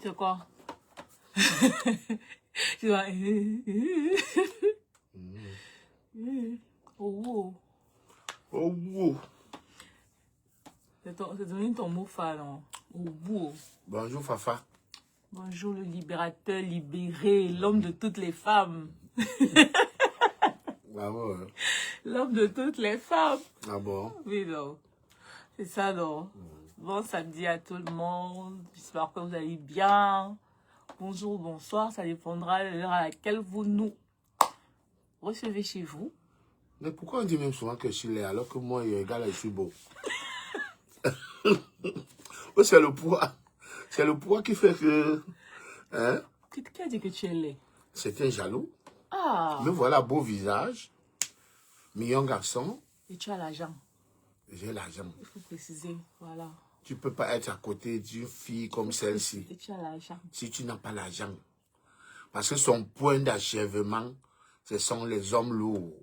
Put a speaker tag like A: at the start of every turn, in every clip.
A: C'est quoi? Tu vois. Oh,
B: Oh,
A: c'est devenu ton mot phare, non? Oh,
B: bonjour Fafa.
A: bonjour le libérateur libéré, l'homme de toutes les femmes.
B: Ah bon?
A: L'homme de toutes les femmes.
B: Ah bon?
A: Oui, non. C'est ça, non? Bon samedi à tout le monde. J'espère que vous allez bien. Bonjour, bonsoir. Ça dépendra de l'heure à laquelle vous nous recevez chez vous.
B: Mais pourquoi on dit même souvent que je suis laid alors que moi, regarde, je suis beau? Oh, c'est le poids. C'est le poids qui fait que... Hein?
A: Qui a dit que tu es laid?
B: C'est un jaloux.
A: Ah!
B: Me voilà, beau visage. Mignon garçon.
A: Et tu as l'argent.
B: J'ai l'argent.
A: Il faut préciser, voilà.
B: Tu peux pas être à côté d'une fille comme celle-ci
A: Et tu as l'argent.
B: si tu n'as pas l'argent. Parce que son point d'achèvement, ce sont les hommes lourds.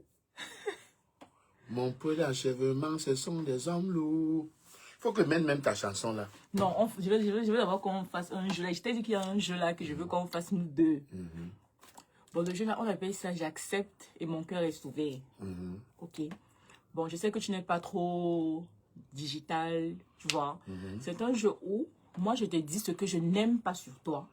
B: Mon point d'achèvement, ce sont des hommes lourds. Il faut que même ta chanson là.
A: Non, je veux d'abord qu'on fasse un jeu là. Je t'ai dit qu'il y a un jeu là que je veux qu'on fasse nous deux. Bon, le jeu là, on appelle ça j'accepte et mon cœur est ouvert. Ok. Bon, je sais que tu n'es pas trop digital, tu vois. C'est un jeu où moi je te dis ce que je n'aime pas sur toi.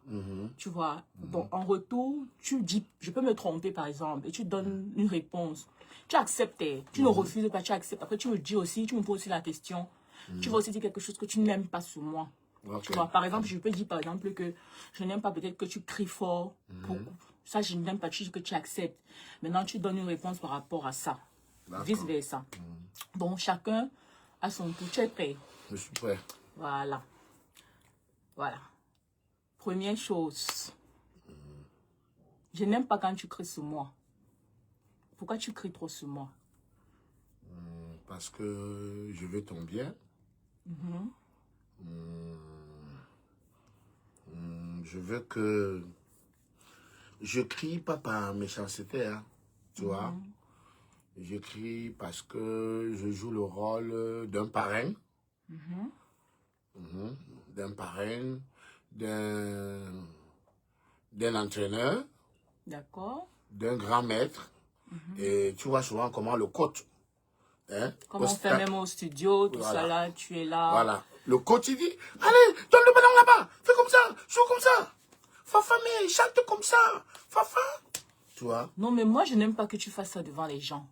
A: Tu vois. Bon, en retour, tu dis, je peux me tromper par exemple, et tu donnes une réponse. Tu acceptes, tu ne refuses pas, tu acceptes. Après, tu me dis aussi, tu me poses aussi la question. Tu vas aussi dire quelque chose que tu n'aimes pas sur moi.
B: Okay.
A: Tu vois, par exemple, je peux dire par exemple que je n'aime pas peut-être que tu cries fort. Ça, je n'aime pas, tu dis que tu acceptes. Maintenant, tu donnes une réponse par rapport à ça. Vice versa. Bon, chacun a son tour. Tu es prêt?
B: Je suis prêt.
A: Voilà. Voilà. Première chose. Je n'aime pas quand tu cries sur moi. Pourquoi tu cries trop sur moi?
B: Parce que je veux ton bien. Je veux que... Je crie pas par méchanceté, hein, tu vois. Je crie parce que je joue le rôle d'un parrain. D'un parrain, d'un entraîneur,
A: D'accord.
B: d'un grand maître. Et tu vois souvent comment le coach... Hein,
A: Comme on fait même au studio, tout
B: voilà.
A: ça là, tu es là.
B: Voilà. Le coach, il dit, allez, donne le ballon là-bas, fais comme ça, joue comme ça. Fafa, mais chante comme ça. Fafa. Tu vois?
A: Non, mais moi, je n'aime pas que tu fasses ça devant les gens.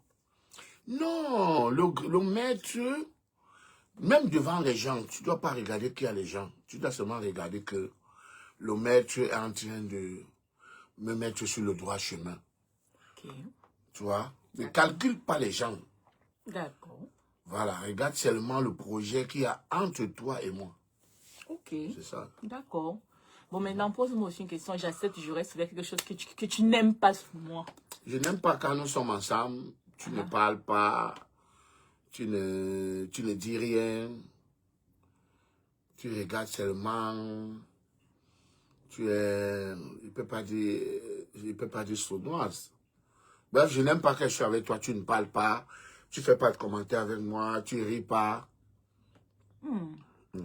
B: Non, le maître, même devant les gens, tu ne dois pas regarder qu'il y a les gens. Tu dois seulement regarder que le maître est en train de me mettre sur le droit chemin.
A: Ok.
B: Tu vois? Ne calcule pas les gens.
A: D'accord.
B: Voilà, regarde seulement le projet qu'il y a entre toi et moi.
A: Ok.
B: C'est ça.
A: D'accord. Bon, maintenant, pose-moi aussi une question. J'accepte, je reste avec quelque chose que tu n'aimes pas sur moi.
B: Je n'aime pas quand nous sommes ensemble, tu ne parles pas, tu ne dis rien, tu regardes seulement, tu es, il peut pas dire sournoise. Bref, je n'aime pas que je suis avec toi, tu ne parles pas, tu fais pas de commentaires avec moi, tu ris pas.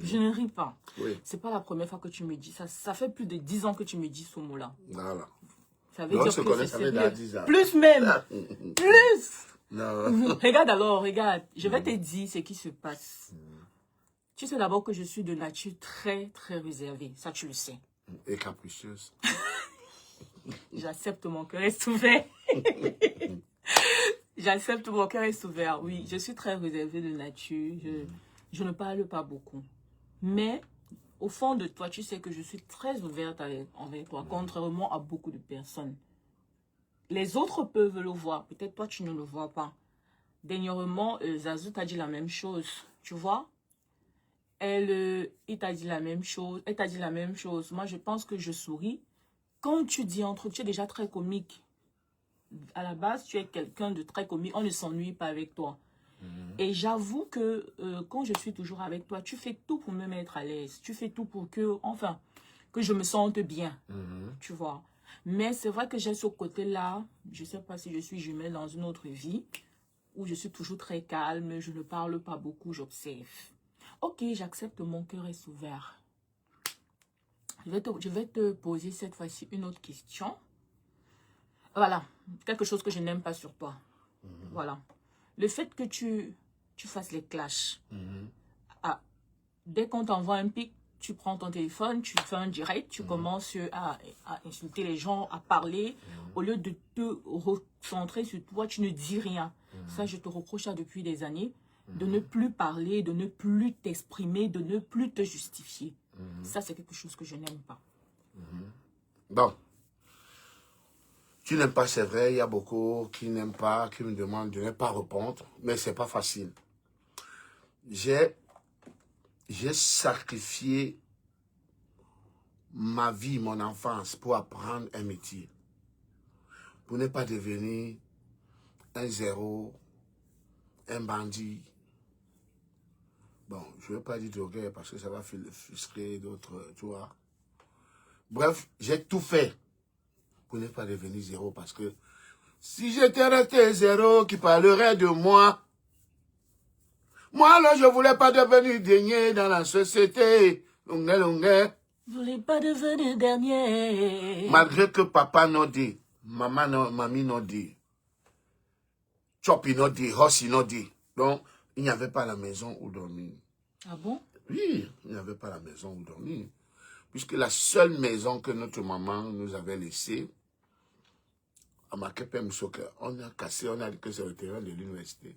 A: Je ne ris pas.
B: Oui.
A: C'est pas la première fois que tu me dis ça. Ça fait plus de 10 ans que tu me dis ce mot-là.
B: Voilà.
A: Ça veut
B: Non,
A: dire
B: se
A: que
B: connaît,
A: c'est
B: ça fait
A: sérieux.
B: 10 ans.
A: Plus même. Plus.
B: Non.
A: Regarde alors, regarde. Je vais te dire ce qui se passe. Tu sais d'abord que je suis de nature très, très réservée. Ça, tu le sais.
B: Et capricieuse.
A: J'accepte, mon cœur est ouvert. J'accepte, mon cœur est ouvert. Oui, je suis très réservée de nature. Je ne parle pas beaucoup. Mais, au fond de toi, tu sais que je suis très ouverte envers toi, contrairement à beaucoup de personnes. Les autres peuvent le voir. Peut-être toi, tu ne le vois pas. Dernièrement, Zazou t'a dit la même chose. Tu vois? Il t'a dit la même chose. Elle t'a dit la même chose. Moi, je pense que je souris. Quand tu dis un truc, tu es déjà très comique. À la base, tu es quelqu'un de très comique. On ne s'ennuie pas avec toi. Et j'avoue que quand je suis toujours avec toi, tu fais tout pour me mettre à l'aise. Tu fais tout pour que, enfin, que je me sente bien. Tu vois. Mais c'est vrai que j'ai ce côté-là. Je ne sais pas si je suis jumelle dans une autre vie, où je suis toujours très calme, je ne parle pas beaucoup, j'observe. Ok, j'accepte que mon cœur est ouvert. Je vais te poser cette fois-ci une autre question. Voilà, quelque chose que je n'aime pas sur toi. Voilà. Le fait que tu fasses les clashs. Dès qu'on t'envoie un pic, tu prends ton téléphone, tu fais un direct, tu commences à insulter les gens, à parler. Au lieu de te recentrer sur toi, tu ne dis rien. Ça, je te reproche ça depuis des années. De ne plus parler, de ne plus t'exprimer, de ne plus te justifier. Ça, c'est quelque chose que je n'aime pas.
B: Bon. Tu n'aimes pas, c'est vrai. Il y a beaucoup qui n'aiment pas, qui me demandent de ne pas répondre. Mais ce n'est pas facile. J'ai sacrifié ma vie, mon enfance pour apprendre un métier. Pour ne pas devenir un zéro, un bandit. Bon, je ne veux pas dire drogué parce que ça va frustrer d'autres, tu vois. Bref, j'ai tout fait pour ne pas devenir zéro parce que si j'étais resté zéro, qui parlerait de moi, moi là, je ne voulais pas devenir dernier dans la société. Je
A: ne voulais pas devenir dernier.
B: Malgré que papa n'a dit, mamie n'a dit, Chopi n'a dit, Rossi n'a dit. Donc, il n'y avait pas la maison où dormir.
A: Ah bon?
B: Oui, il n'y avait pas la maison où dormir. Puisque la seule maison que notre maman nous avait laissée, à Makepe Msoka, on a cassé, on a dit que c'est le terrain de l'université.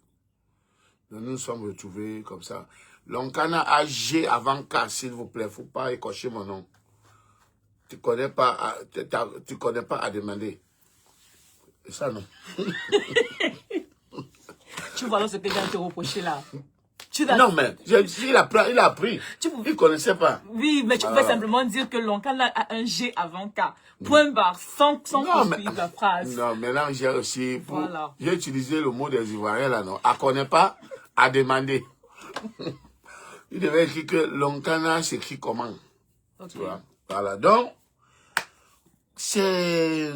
B: Donc nous nous sommes retrouvés comme ça. L'Onkana AG avant K, s'il vous plaît, il ne faut pas écorcher mon nom. Tu ne connais pas, tu connais pas à demander. Et ça, non.
A: Tu vois ce que j'ai te reproché là.
B: Non, mais il a pris. Il ne connaissait pas.
A: Oui, mais tu pouvais simplement dire que l'Onkana a un G avant K. Point barre, sans poursuivre la phrase.
B: Non, maintenant j'ai aussi...
A: Voilà.
B: J'ai utilisé le mot des Ivoiriens là, non. À connaît pas, à demander. Il devait écrire que l'Onkana s'écrit comment.
A: Okay.
B: Tu vois. Voilà. Donc, c'est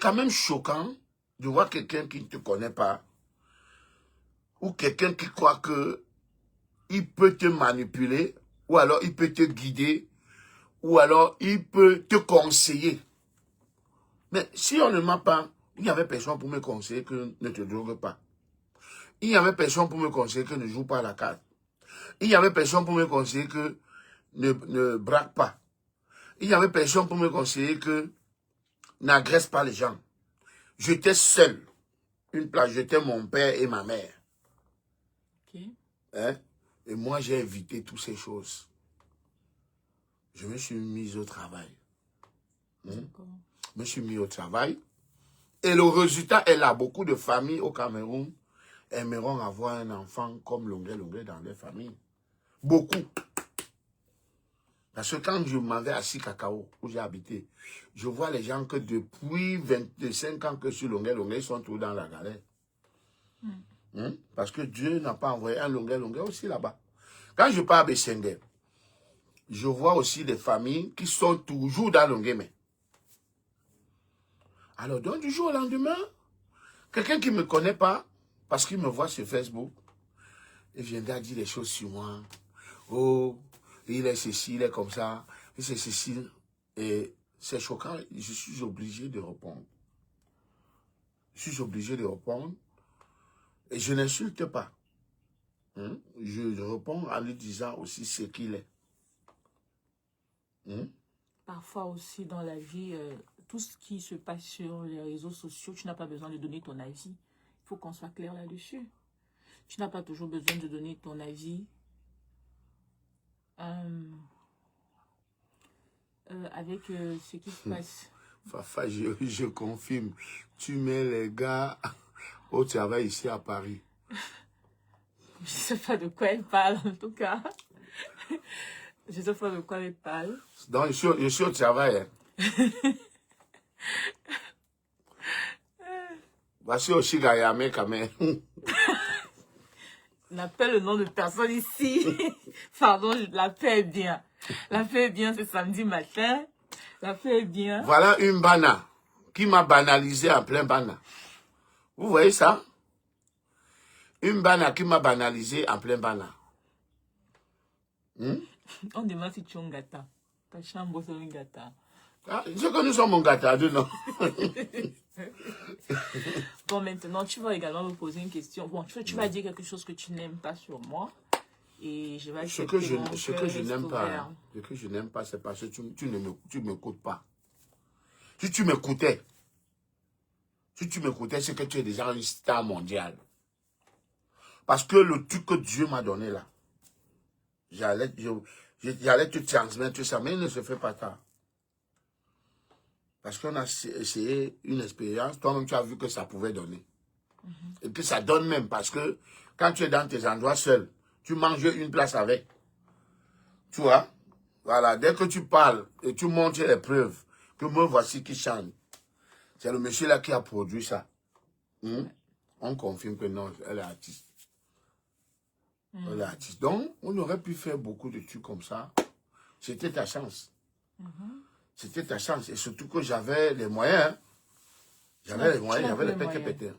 B: quand même choquant de voir quelqu'un qui ne te connaît pas ou quelqu'un qui croit que il peut te manipuler ou alors il peut te guider ou alors il peut te conseiller. Mais si on ne m'a pas, il n'y avait personne pour me conseiller que ne te drogue pas. Il n'y avait personne pour me conseiller que ne joue pas à la carte. Il n'y avait personne pour me conseiller que ne braque pas. Il n'y avait personne pour me conseiller que n'agresse pas les gens. J'étais seul. Une place, j'étais mon père et ma mère.
A: Okay.
B: Hein? Et moi, j'ai évité toutes ces choses. Je me suis mis au travail. Je me suis mis au travail. Et le résultat est là. Beaucoup de familles au Cameroun aimeront avoir un enfant comme Longuet dans leur famille. Beaucoup. Parce que quand je m'en vais à Sikakao, où j'ai habité, je vois les gens que depuis 25 ans que je suis Longuet, ils sont tous dans la galère. Parce que Dieu n'a pas envoyé un Longuet aussi là-bas. Quand je pars à Bessengue, je vois aussi des familles qui sont toujours dans Longuemé. Alors, donc, du jour au lendemain, quelqu'un qui ne me connaît pas, parce qu'il me voit sur Facebook, il viendra dire des choses sur moi. Oh, il est ceci, il est comme ça, il est ceci. Et c'est choquant, je suis obligé de répondre. Je suis obligé de répondre. Et je n'insulte pas. Je réponds en lui disant aussi ce qu'il est.
A: Parfois aussi dans la vie, tout ce qui se passe sur les réseaux sociaux, tu n'as pas besoin de donner ton avis. Il faut qu'on soit clair là-dessus. Tu n'as pas toujours besoin de donner ton avis avec ce qui se passe.
B: Fafa, je confirme. Tu mets les gars au travail ici à Paris.
A: Je ne sais pas de quoi elle parle, en tout cas. Je ne sais pas de quoi elle parle.
B: Donc, je suis au travail. Voici aussi Gayame quand même.
A: N'appelle le nom de personne ici. Pardon, la paix est bien. La paix est bien, c'est samedi matin. La paix est bien.
B: Voilà une bana. qui m'a banalisé en plein bana. Vous voyez ça? Une bana qui m'a banalisé en plein bana.
A: On demande si tu es un gâteau. Ta chambre, c'est un gâteau.
B: Ah, c'est que nous sommes mon gâteau, non?
A: Bon, maintenant, tu vas également me poser une question. Bon, tu vas dire quelque chose que tu n'aimes pas sur moi. Et je vais
B: Ce que je n'aime pas, c'est parce que tu ne m'écoutes pas. Si tu m'écoutais, c'est que tu es déjà une star mondiale. Parce que le truc que Dieu m'a donné là, j'allais te transmettre ça, mais il ne se fait pas ça. Parce qu'on a essayé une expérience, toi-même tu as vu que ça pouvait donner. Et que ça donne même, parce que quand tu es dans tes endroits seul, tu manges une place avec. Tu vois? Voilà, dès que tu parles et tu montres les preuves, que me voici qui chante. C'est le monsieur là qui a produit ça. On confirme que non, elle est artiste. Elle est artiste. Donc, on aurait pu faire beaucoup de trucs comme ça. C'était ta chance. C'était ta chance. Et surtout que j'avais les moyens. Hein. J'avais les moyens, j'avais les pétés.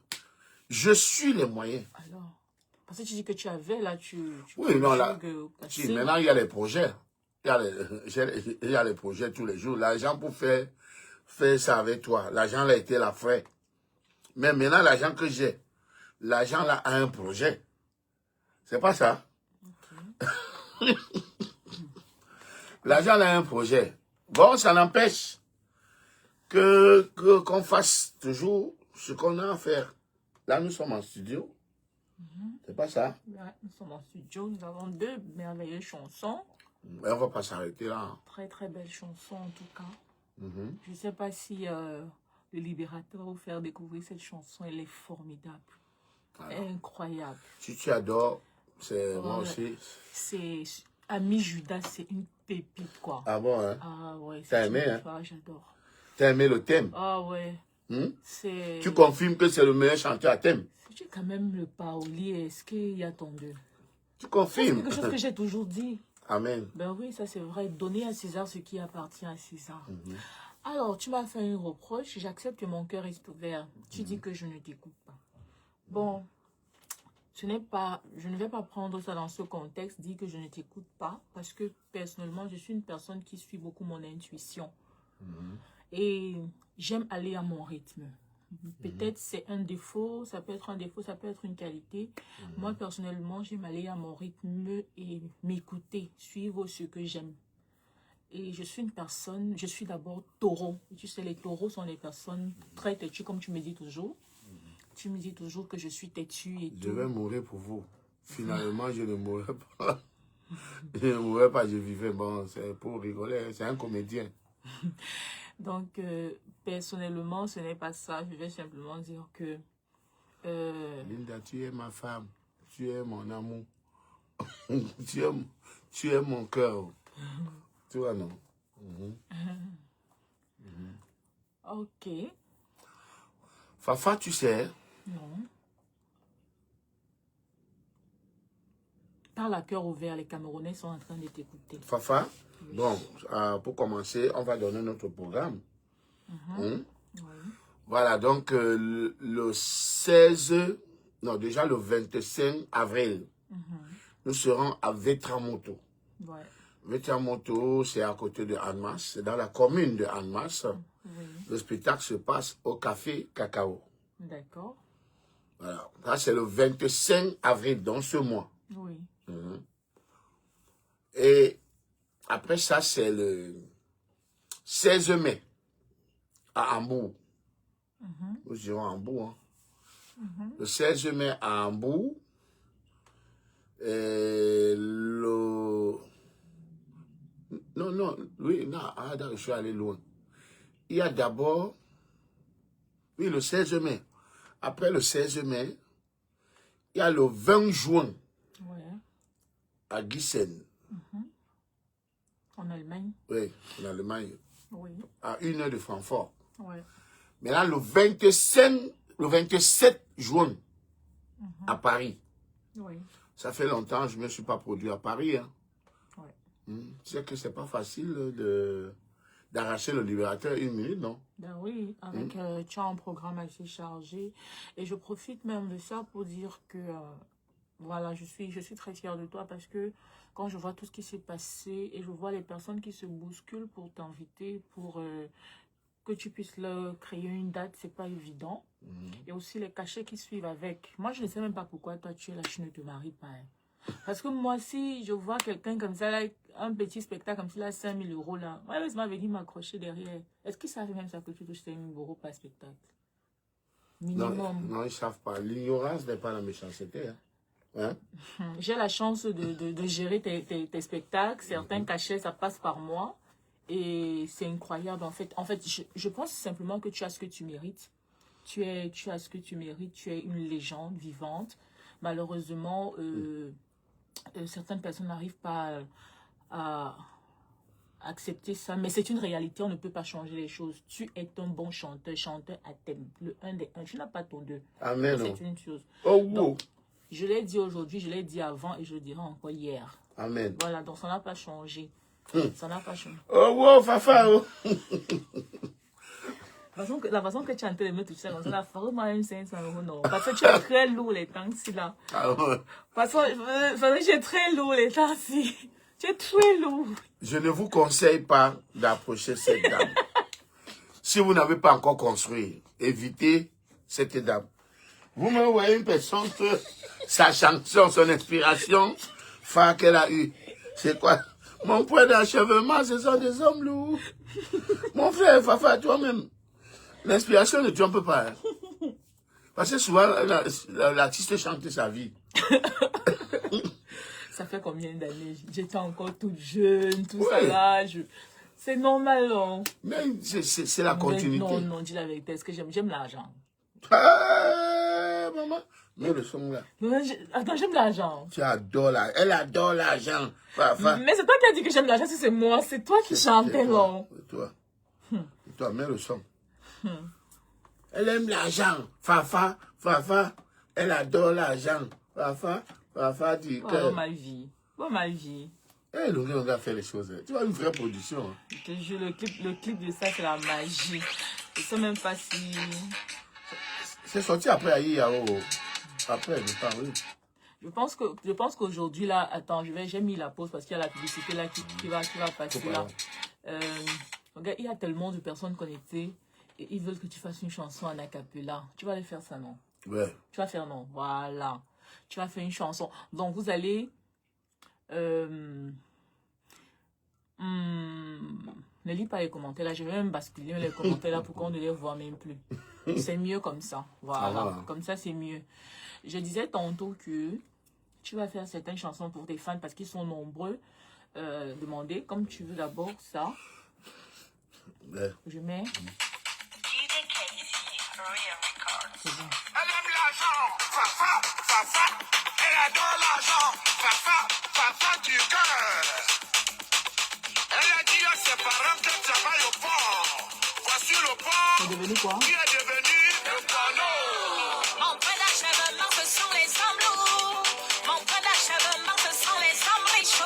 B: Je suis les moyens.
A: Alors, parce que tu dis que tu avais là,
B: oui, non, là. Si, maintenant, il y a les projets. Il y a les projets tous les jours. L'argent pour faire ça avec toi. L'argent là était la frais. Mais maintenant, l'argent que j'ai, l'argent là a un projet. C'est pas ça. Okay. L'argent là a un projet. Bon, ça n'empêche qu'on fasse toujours ce qu'on a à faire. Là, nous sommes en studio. C'est pas ça?
A: Ouais, nous sommes en studio. Nous avons 2 merveilleuses chansons.
B: Mais on va pas s'arrêter là.
A: Très, très belles chansons en tout cas. Je ne sais pas si le Libérateur va vous faire découvrir cette chanson. Elle est formidable. Alors, incroyable.
B: Si tu adores, c'est moi aussi.
A: C'est Ami Judas, c'est une pépite quoi.
B: Ah bon, hein?
A: Ah ouais.
B: T'as aimé, hein?
A: J'adore.
B: T'as aimé le thème?
A: Ah ouais.
B: Tu confirmes que c'est le meilleur chanteur à thème?
A: Tu es quand même le parolier. Est-ce qu'il y a ton Dieu?
B: Tu confirmes?
A: C'est quelque chose que j'ai toujours dit.
B: Amen.
A: Ben oui, ça c'est vrai. Donner à César ce qui appartient à César. Alors, tu m'as fait un reproche. J'accepte que mon cœur est ouvert. Tu dis que je ne t'écoute pas. Bon, je ne vais pas prendre ça dans ce contexte, dire que je ne t'écoute pas. Parce que personnellement, je suis une personne qui suit beaucoup mon intuition. Et j'aime aller à mon rythme. Peut-être c'est un défaut, ça peut être un défaut, ça peut être une qualité. Moi, personnellement, j'aime aller à mon rythme et m'écouter, suivre ce que j'aime. Et je suis une personne, je suis d'abord taureau. Tu sais, les taureaux sont des personnes très têtues, comme tu me dis toujours. Tu me dis toujours que je suis têtue et tout.
B: Je vais mourir pour vous. Finalement, je ne mourrai pas. Je ne mourrai pas, je vivais. Bon, c'est pour rigoler, c'est un comédien.
A: Donc, personnellement, ce n'est pas ça. Je vais simplement dire que...
B: Linda, tu es ma femme. Tu es mon amour. tu es mon cœur. Tu vois, non?
A: Ok.
B: Fafa, tu sais?
A: Non. Parle à cœur ouvert, les Camerounais sont en train de t'écouter.
B: Fafa? Bon, pour commencer, on va donner notre programme.
A: Oui.
B: Voilà, donc le 16, non, déjà le 25 avril, nous serons à Vetramoto.
A: Ouais.
B: Vetramoto, c'est à côté de Annemasse, c'est dans la commune de Annemasse. Le spectacle se passe au Café Cacao.
A: D'accord.
B: Voilà, ça c'est le 25 avril, dans ce mois.
A: Oui.
B: Et après ça, c'est le 16 mai à Hambourg. Nous irons à Hambourg. Hein. Le 16 mai à Hambourg. Et Non, je suis allé loin. Il y a d'abord, oui, le 16 mai. Après le 16 mai, il y a le 20 juin à Gießen.
A: En Allemagne.
B: Oui, en Allemagne.
A: Oui.
B: À 1 heure de Francfort.
A: Ouais.
B: Maintenant, le 27 juin à Paris.
A: Oui.
B: Ça fait longtemps que je ne me suis pas produit à Paris. Hein.
A: Ouais.
B: Tu sais que ce n'est pas facile de d'arracher le libérateur 1 minute, non?
A: Ben oui, avec tu as un programme assez chargé. Et je profite même de ça pour dire que voilà, je suis très fière de toi parce que quand je vois tout ce qui s'est passé et je vois les personnes qui se bousculent pour t'inviter, pour que tu puisses leur créer une date, c'est pas évident. Et aussi les cachets qui suivent avec. Moi, je ne sais même pas pourquoi toi tu es là, tu ne te maries pas. Hein. Parce que moi, si je vois quelqu'un comme ça, là, un petit spectacle comme ça, là, 5 000 € là, ouais, ça m'avait dit m'accrocher derrière. Est-ce qu'ils savent même ça que tu touches 5 000 € par spectacle? Minimum.
B: Non, ils ne savent pas. L'ignorance n'est pas la méchanceté. Hein?
A: J'ai la chance de gérer tes spectacles. Certains cachets, ça passe par moi. Et c'est incroyable, en fait. En fait, je pense simplement que tu as ce que tu mérites. Tu as ce que tu mérites. Tu es une légende vivante. Malheureusement, certaines personnes n'arrivent pas à accepter ça. Mais c'est une réalité. On ne peut pas changer les choses. Tu es un bon chanteur à thème. Le 1 des 1. Tu n'as pas ton 2.
B: Amen.
A: C'est une chose.
B: Oh,
A: Donc, je l'ai dit aujourd'hui, je l'ai dit avant et je le dirai encore hier.
B: Amen.
A: Voilà, donc ça n'a pas changé. Ça n'a pas changé.
B: Oh, wow, Fafa. Oh.
A: La façon que tu as en train de me toucher, c'est la vraiment même 500 €, non. Parce que tu es très lourd les temps-ci, là.
B: Ah ouais.
A: Parce que tu es très lourd les temps-ci. Tu es très lourd.
B: Je ne vous conseille pas d'approcher cette dame. Si vous n'avez pas encore construit, évitez cette dame. Vous me voyez une personne que sa chanson, son inspiration, qu'elle a eu. C'est quoi? Mon point d'achèvement, ce sont des hommes lourds. Mon frère, Fafa, toi-même, l'inspiration ne trompe pas. Hein. Parce que souvent, l'artiste chante sa vie.
A: Ça fait combien d'années? J'étais encore toute jeune, tout ça là. C'est normal, non?
B: Mais c'est la continuité.
A: Non, non, dis la vérité. Est-ce que j'aime l'argent?
B: Ah, maman. Mais le son là.
A: Attends, j'aime l'argent.
B: Tu adores l'argent. Elle adore l'argent.
A: Mais c'est toi qui as dit que j'aime l'argent, c'est moi. C'est toi qui chantais, non?
B: C'est toi, mets le son. Elle aime l'argent. Fafa. Elle adore l'argent. Fafa dit que...
A: Oh, ma vie. Oh, ma vie.
B: Eh, on va faire les choses. Tu vois, une vraie production. Hein.
A: Je te jure, le clip de ça, c'est la magie. Je sais même pas si...
B: C'est sorti après Aïe-Yao. Après, je parle, oui.
A: Je pense qu'aujourd'hui, là, attends, j'ai mis la pause parce qu'il y a la publicité là qui va passer là. Regarde, il y a tellement de personnes connectées et ils veulent que tu fasses une chanson en acapella. Tu vas aller faire ça, non?
B: Ouais.
A: Tu vas faire non, voilà. Tu vas faire une chanson. Donc, vous allez... ne lis pas les commentaires là, je vais même basculer les commentaires là pour qu'on ne les voit même plus. C'est mieux comme ça. Voilà, comme ça c'est mieux. Je disais tantôt que tu vas faire certaines chansons pour tes fans parce qu'ils sont nombreux. Demander, comme tu veux d'abord ça.
B: Ouais.
A: Je mets. C'est bon.
B: Elle aime l'argent, Fafa, elle adore l'argent, Fafa du cœur. Elle a dit à ses parents qu'elle travaille au port. Voici le port.
A: C'est devenu quoi?
B: Qui est devenu le panneau.
C: Mon point d'achèvement, ce sont les hommes lourds. Mon point d'achèvement, ce sont les hommes riches.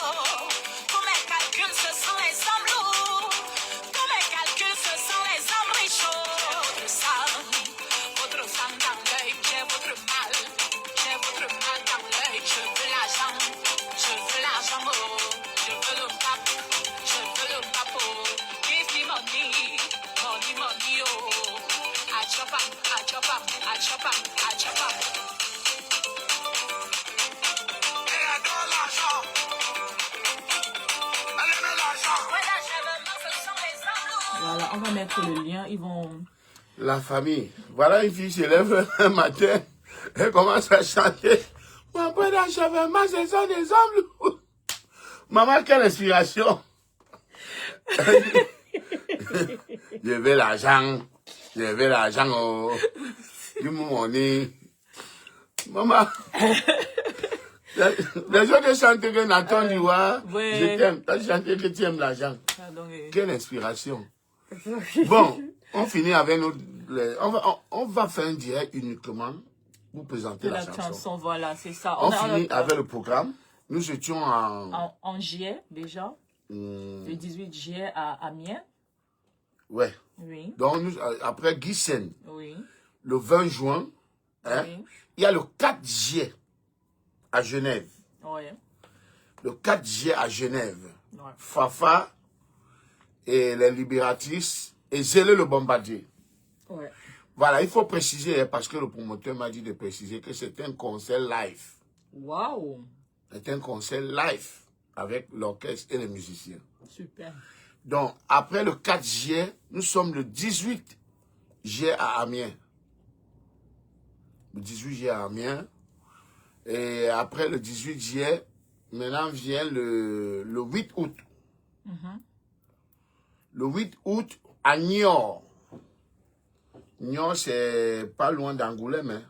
C: Tous mes calculs, ce sont les hommes lourds. Tous mes calculs, ce sont les hommes riches. Votre sang dans l'œil, j'ai votre mal. J'ai votre mal dans l'œil. Je veux l'argent, oh. Je veux le pape, oh. Give me money, oh. I chop up. Elle adore l'argent. Elle aime l'argent.
A: Voilà, on va mettre le lien. Ils vont...
B: La famille. Voilà une fille se lève un matin. Elle commence à chanter. Mon point d'achèvement, ce sont des hommes lourds. Maman, quelle inspiration. Je veux l'argent. Oh. Du money. Maman. Les autres chantent que Nathan dit,
A: ouais.
B: Je t'aime. Tu as chanté que tu aimes l'argent.
A: Pardon,
B: Quelle inspiration. Bon, on finit avec notre... On va faire un direct uniquement pour présenter la chanson.
A: Voilà, c'est ça.
B: On finit avec le programme. Nous étions
A: en juillet déjà. Le 18 juillet à Amiens.
B: Ouais.
A: Oui.
B: Donc, après Guisen,
A: Oui.
B: le 20 juin, hein,
A: Oui.
B: il y a le 4 juillet à Genève.
A: Ouais.
B: Le 4 juillet à Genève.
A: Ouais.
B: Fafa et les libératrices et Zélé le bombardier.
A: Ouais.
B: Voilà, il faut préciser, parce que le promoteur m'a dit de préciser que c'est un concert live.
A: Waouh.
B: C'est un concert live avec l'orchestre et les musiciens.
A: Super.
B: Donc, après le 4 juillet, nous sommes le 18 juillet à Amiens. Le 18 juillet à Amiens. Et après le 18 juillet, maintenant vient le 8 août. Le 8 août à Niort. Niort, c'est pas loin d'Angoulême. Hein.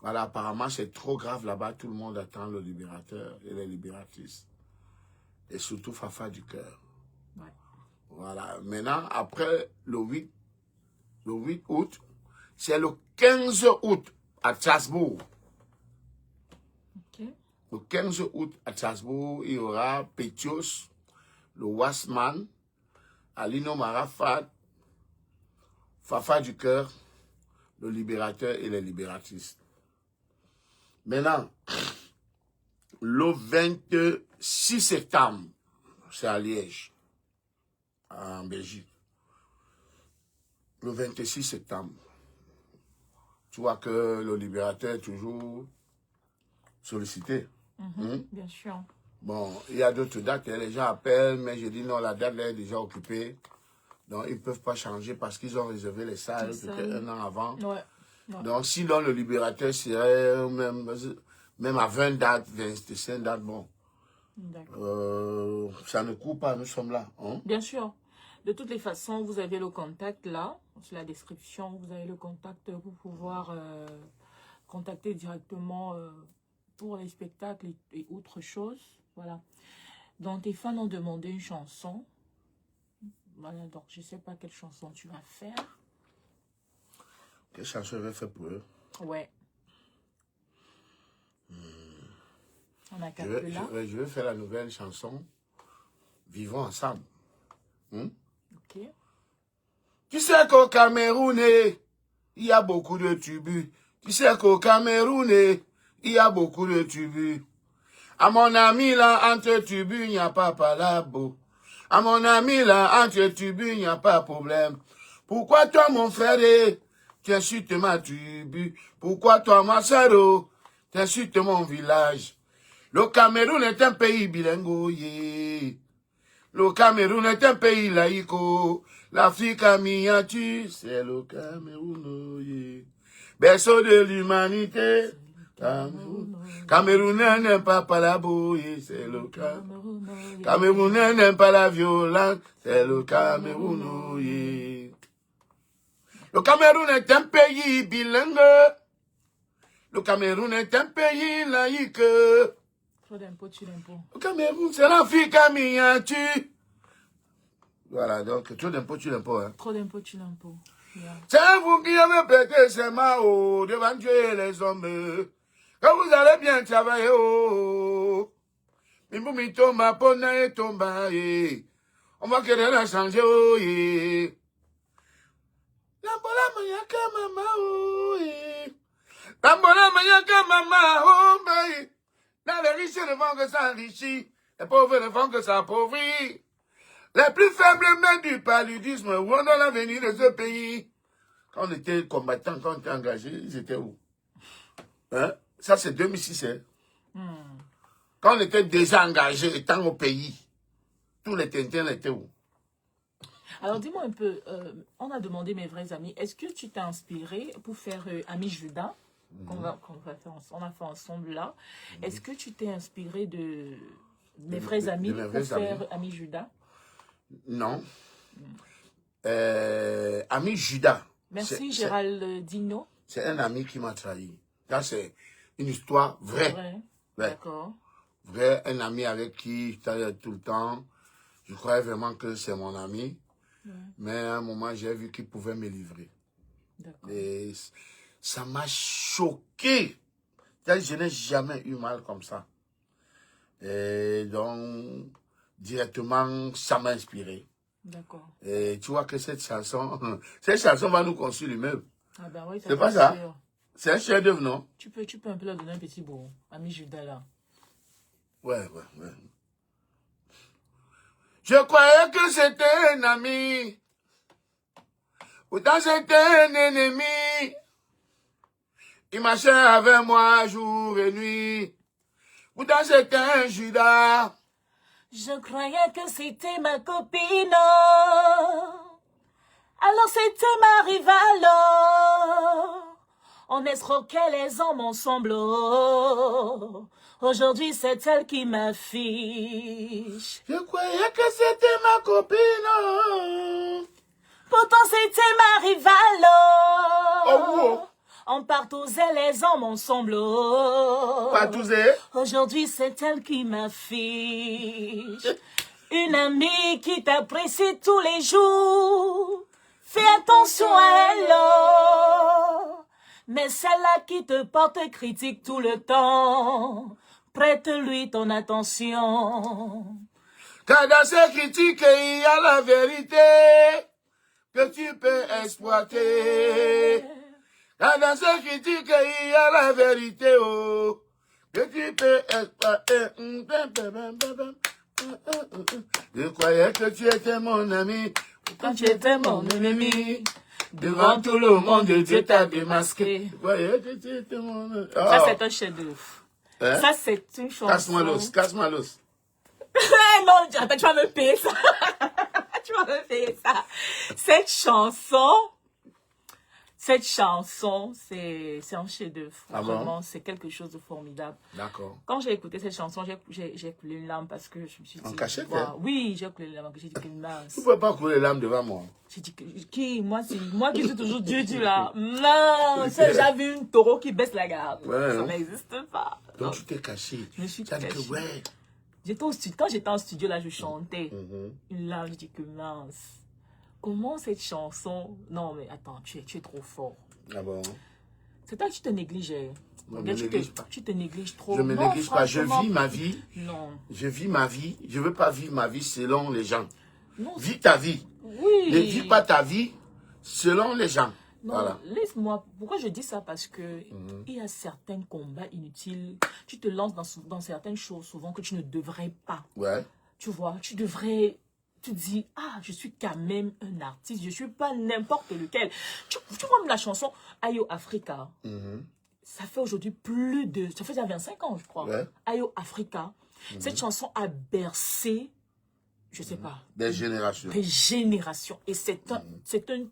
B: Voilà, apparemment, c'est trop grave là-bas. Tout le monde attend le libérateur et les libératrices. Et surtout Fafa du cœur.
A: Ouais.
B: Voilà. Maintenant, après le 8 août, c'est le 15 août à Strasbourg.
A: Ok.
B: Le 15 août à Strasbourg, il y aura Pétios, le Wassman, Alino Marafat, Fafa du cœur, le libérateur et les libératrices. Maintenant, le 26 septembre, c'est à Liège, en Belgique. Le 26 septembre. Tu vois que le libérateur est toujours sollicité.
A: Bien sûr.
B: Bon, il y a d'autres dates, hein, les gens appellent, mais je dis non, la date là est déjà occupée. Donc, ils ne peuvent pas changer parce qu'ils ont réservé les salles peut-être un an avant.
A: Ouais. Ouais.
B: Donc, sinon, le libérateur serait même à 20 dates, 25 dates, bon.
A: D'accord.
B: Ça ne court pas, nous sommes là. Hein?
A: Bien sûr. De toutes les façons, vous avez le contact là, sur la description, vous avez le contact pour pouvoir contacter directement pour les spectacles et autres choses. Voilà. Donc, tes fans ont demandé une chanson. Voilà, donc je ne sais pas quelle chanson tu vas faire.
B: Quelle chanson je vais faire pour eux?
A: Ouais. On a
B: Je
A: Capella.
B: vais faire la nouvelle chanson Vivons ensemble.
A: Ok.
B: Tu sais qu'au Cameroun, il y a beaucoup de tubus. Tu sais qu'au Cameroun, il y a beaucoup de tubus. À mon ami là, entre tubus, il n'y a pas palabo. À mon ami là, entre tubus, il n'y a pas problème. Pourquoi toi, mon frère, tu insultes ma tribu? Pourquoi toi, ma sœur, tu insultes mon village? Le Cameroun est un pays bilingue, yeah. Le Cameroun est un pays laïque. L'Afrique en miniature, c'est le Cameroun, yeah. Berceau de l'humanité. Camerounais n'aime pas palabo, yeah. C'est le Cameroun. Camerounais n'aime pas la violence, c'est le Cameroun, yeah. Le Cameroun est un pays bilingue. Le Cameroun est un pays laïque.
A: Trop d'impôts, tu l'impôt.
B: Le Cameroun, c'est l'Afrique en miniature. Voilà, donc, trop d'impôts, tu l'impôt. Hein.
A: Trop d'impôts, tu l'impôt. Yeah.
B: C'est vous qui avez prêté ces mains devant Dieu et les hommes. Quand vous allez bien travailler, oh. Mimboumi tomba, pona et tomba, eh. On va que rien a changé, oh, eh. Lambola mayaka mama, oh, eh. Lambola mayaka mama, oh, eh. Dans les riches ne font que ça enrichit, les pauvres ne font que ça appauvrit. Les plus faibles mains du paludisme, où on a l'avenir de ce pays. Quand on était combattant, quand on était engagé, ils étaient où? Hein? Ça, c'est 2006. Hein? Quand on était déjà engagé, étant au pays, tous les Tintins étaient où?
A: Alors, dis-moi un peu, on a demandé mes vrais amis, est-ce que tu t'es inspiré pour faire Ami Judas, qu'on va faire, on a fait ensemble là. Est-ce que tu t'es inspiré de mes vrais amis pour faire Ami Judas?
B: Non. Ami Judas.
A: Merci Géraldino.
B: C'est un ami qui m'a trahi. Ça, c'est une histoire vraie.
A: Vrai.
B: Ouais.
A: D'accord.
B: Vrai, un ami avec qui j'étais tout le temps. Je croyais vraiment que c'est mon ami. Ouais. Mais à un moment, j'ai vu qu'il pouvait me livrer. Et ça m'a choqué. Je n'ai jamais eu mal comme ça. Et donc, directement, ça m'a inspiré.
A: D'accord.
B: Et tu vois que cette chanson va nous construire l'immeuble.
A: Ah ben oui,
B: C'est pas ça? C'est un chef-d'œuvre, non?
A: Tu peux un peu leur donner un petit bout, ami Judas là.
B: Ouais. Je croyais que c'était un ami. Pourtant c'était un ennemi. Il marchait avec moi jour et nuit. Pourtant c'était un Judas.
A: Je croyais que c'était ma copine. Alors c'était ma rivale. On escroquait les hommes ensemble. Aujourd'hui c'est elle qui m'affiche.
B: Je croyais que c'était ma copine.
A: Pourtant c'était ma rivale.
B: Oh.
A: On partousait les hommes ensemble.
B: Partousait.
A: Aujourd'hui, c'est elle qui m'affiche. Une amie qui t'apprécie tous les jours. Fais attention à elle. Mais celle-là qui te porte critique tout le temps. Prête-lui ton attention.
B: Car dans ces critiques, il y a la vérité que tu peux exploiter. Car dans ces critiques, il y a la vérité, oh, que tu peux exploiter. Je croyais que tu étais mon ami,
A: Quand tu étais mon ennemi,
B: devant tout le monde, Dieu t'a démasqué. Je croyais que tu étais mon ami. Oh.
A: Ça, c'est un chef-d'œuvre.
B: Hein?
A: Ça, c'est une chanson.
B: Casse-moi l'os.
A: Non, attends, tu vas me payer ça. Tu vas me payer ça. Cette chanson, c'est un chef-d'œuvre.
B: Ah
A: Vraiment,
B: bon?
A: c'est quelque chose de formidable.
B: D'accord.
A: Quand j'ai écouté cette chanson, j'ai coulé une larme parce que je me suis dit...
B: En cachette,
A: wow.
B: hein?
A: Oui, j'ai coulé une larme. J'ai dit que mince.
B: Tu ne peux pas couler l'âme devant moi.
A: J'ai dit que... Qui? Moi qui suis toujours Dieu là. Non, j'ai déjà vu une taureau qui baisse la garde.
B: Ouais,
A: Ça
B: hein?
A: n'existe pas.
B: Donc
A: Non.
B: tu t'es caché.
A: Je me suis
B: Tu as dit que
A: cachée.
B: ouais.
A: J'étais au studio. Quand j'étais en studio, là, je chantais. Une larme, je dis que mince. Comment cette chanson... Non, mais attends, tu es trop fort.
B: Ah bon?
A: C'est toi que tu te négliges.
B: Non,
A: Regarde,
B: je me néglige pas.
A: tu te négliges trop.
B: Je me
A: Non,
B: néglige pas. Je
A: franchement.
B: vis ma vie.
A: Non.
B: Je vis ma vie. Je ne veux pas vivre ma vie selon les gens.
A: Non.
B: Vis ta vie.
A: Oui.
B: Ne vis pas ta vie selon les gens.
A: Non,
B: Voilà.
A: laisse-moi. Pourquoi je dis ça? Parce que il y a certains combats inutiles. Tu te lances dans certaines choses souvent que tu ne devrais pas.
B: Ouais.
A: Tu vois, tu devrais... Tu dis, ah, je suis quand même un artiste. Je ne suis pas n'importe lequel. Tu vois la chanson Ayo Africa. Ça fait aujourd'hui ça fait déjà 25 ans, je crois.
B: Ouais.
A: Ayo Africa. Cette chanson a bercé, je sais pas,
B: Des générations.
A: des générations. Et c'est un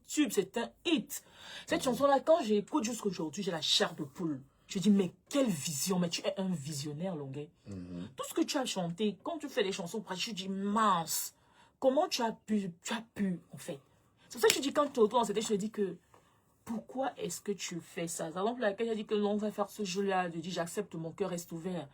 A: tube, c'est un hit. Cette chanson-là, quand j'écoute jusqu'aujourd'hui, j'ai la chair de poule. Je dis, mais quelle vision, mais tu es un visionnaire, Longuet. Tout ce que tu as chanté, quand tu fais des chansons, je dis, mince, comment tu as pu, en fait. C'est pour ça que je dis, quand tu es autour dans cette tête, je te dis que, pourquoi est-ce que tu fais ça? Par exemple, laquelle j'ai dit que l'on va faire ce jeu-là, je dis, j'accepte, mon cœur reste ouvert.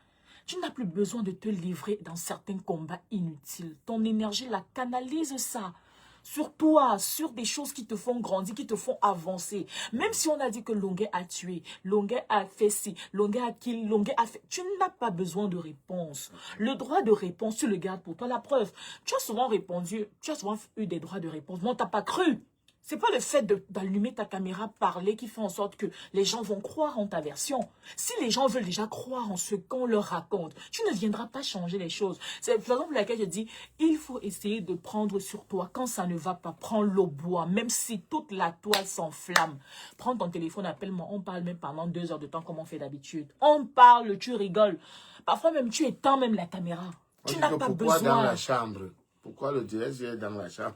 A: Tu n'as plus besoin de te livrer dans certains combats inutiles. Ton énergie, la canalise ça. Sur toi, sur des choses qui te font grandir, qui te font avancer. Même si on a dit que Longuet a tué, Longuet a fait ci, Longuet a kill, Longuet a fait... Tu n'as pas besoin de réponse. Le droit de réponse, tu le gardes pour toi. La preuve, tu as souvent répondu, tu as souvent eu des droits de réponse. Mais on t'a pas cru. C'est pas le fait d'allumer ta caméra, parler, qui fait en sorte que les gens vont croire en ta version. Si les gens veulent déjà croire en ce qu'on leur raconte, tu ne viendras pas changer les choses. C'est par exemple laquelle je dis, il faut essayer de prendre sur toi. Quand ça ne va pas, prends l'eau bois, même si toute la toile s'enflamme. Prends ton téléphone, appelle-moi. On parle même pendant 2 heures de temps comme on fait d'habitude. On parle, tu rigoles. Parfois même, tu éteins même la caméra. Tu n'as pas
B: Pourquoi
A: besoin.
B: dans la chambre? Pourquoi le direct est dans la chambre?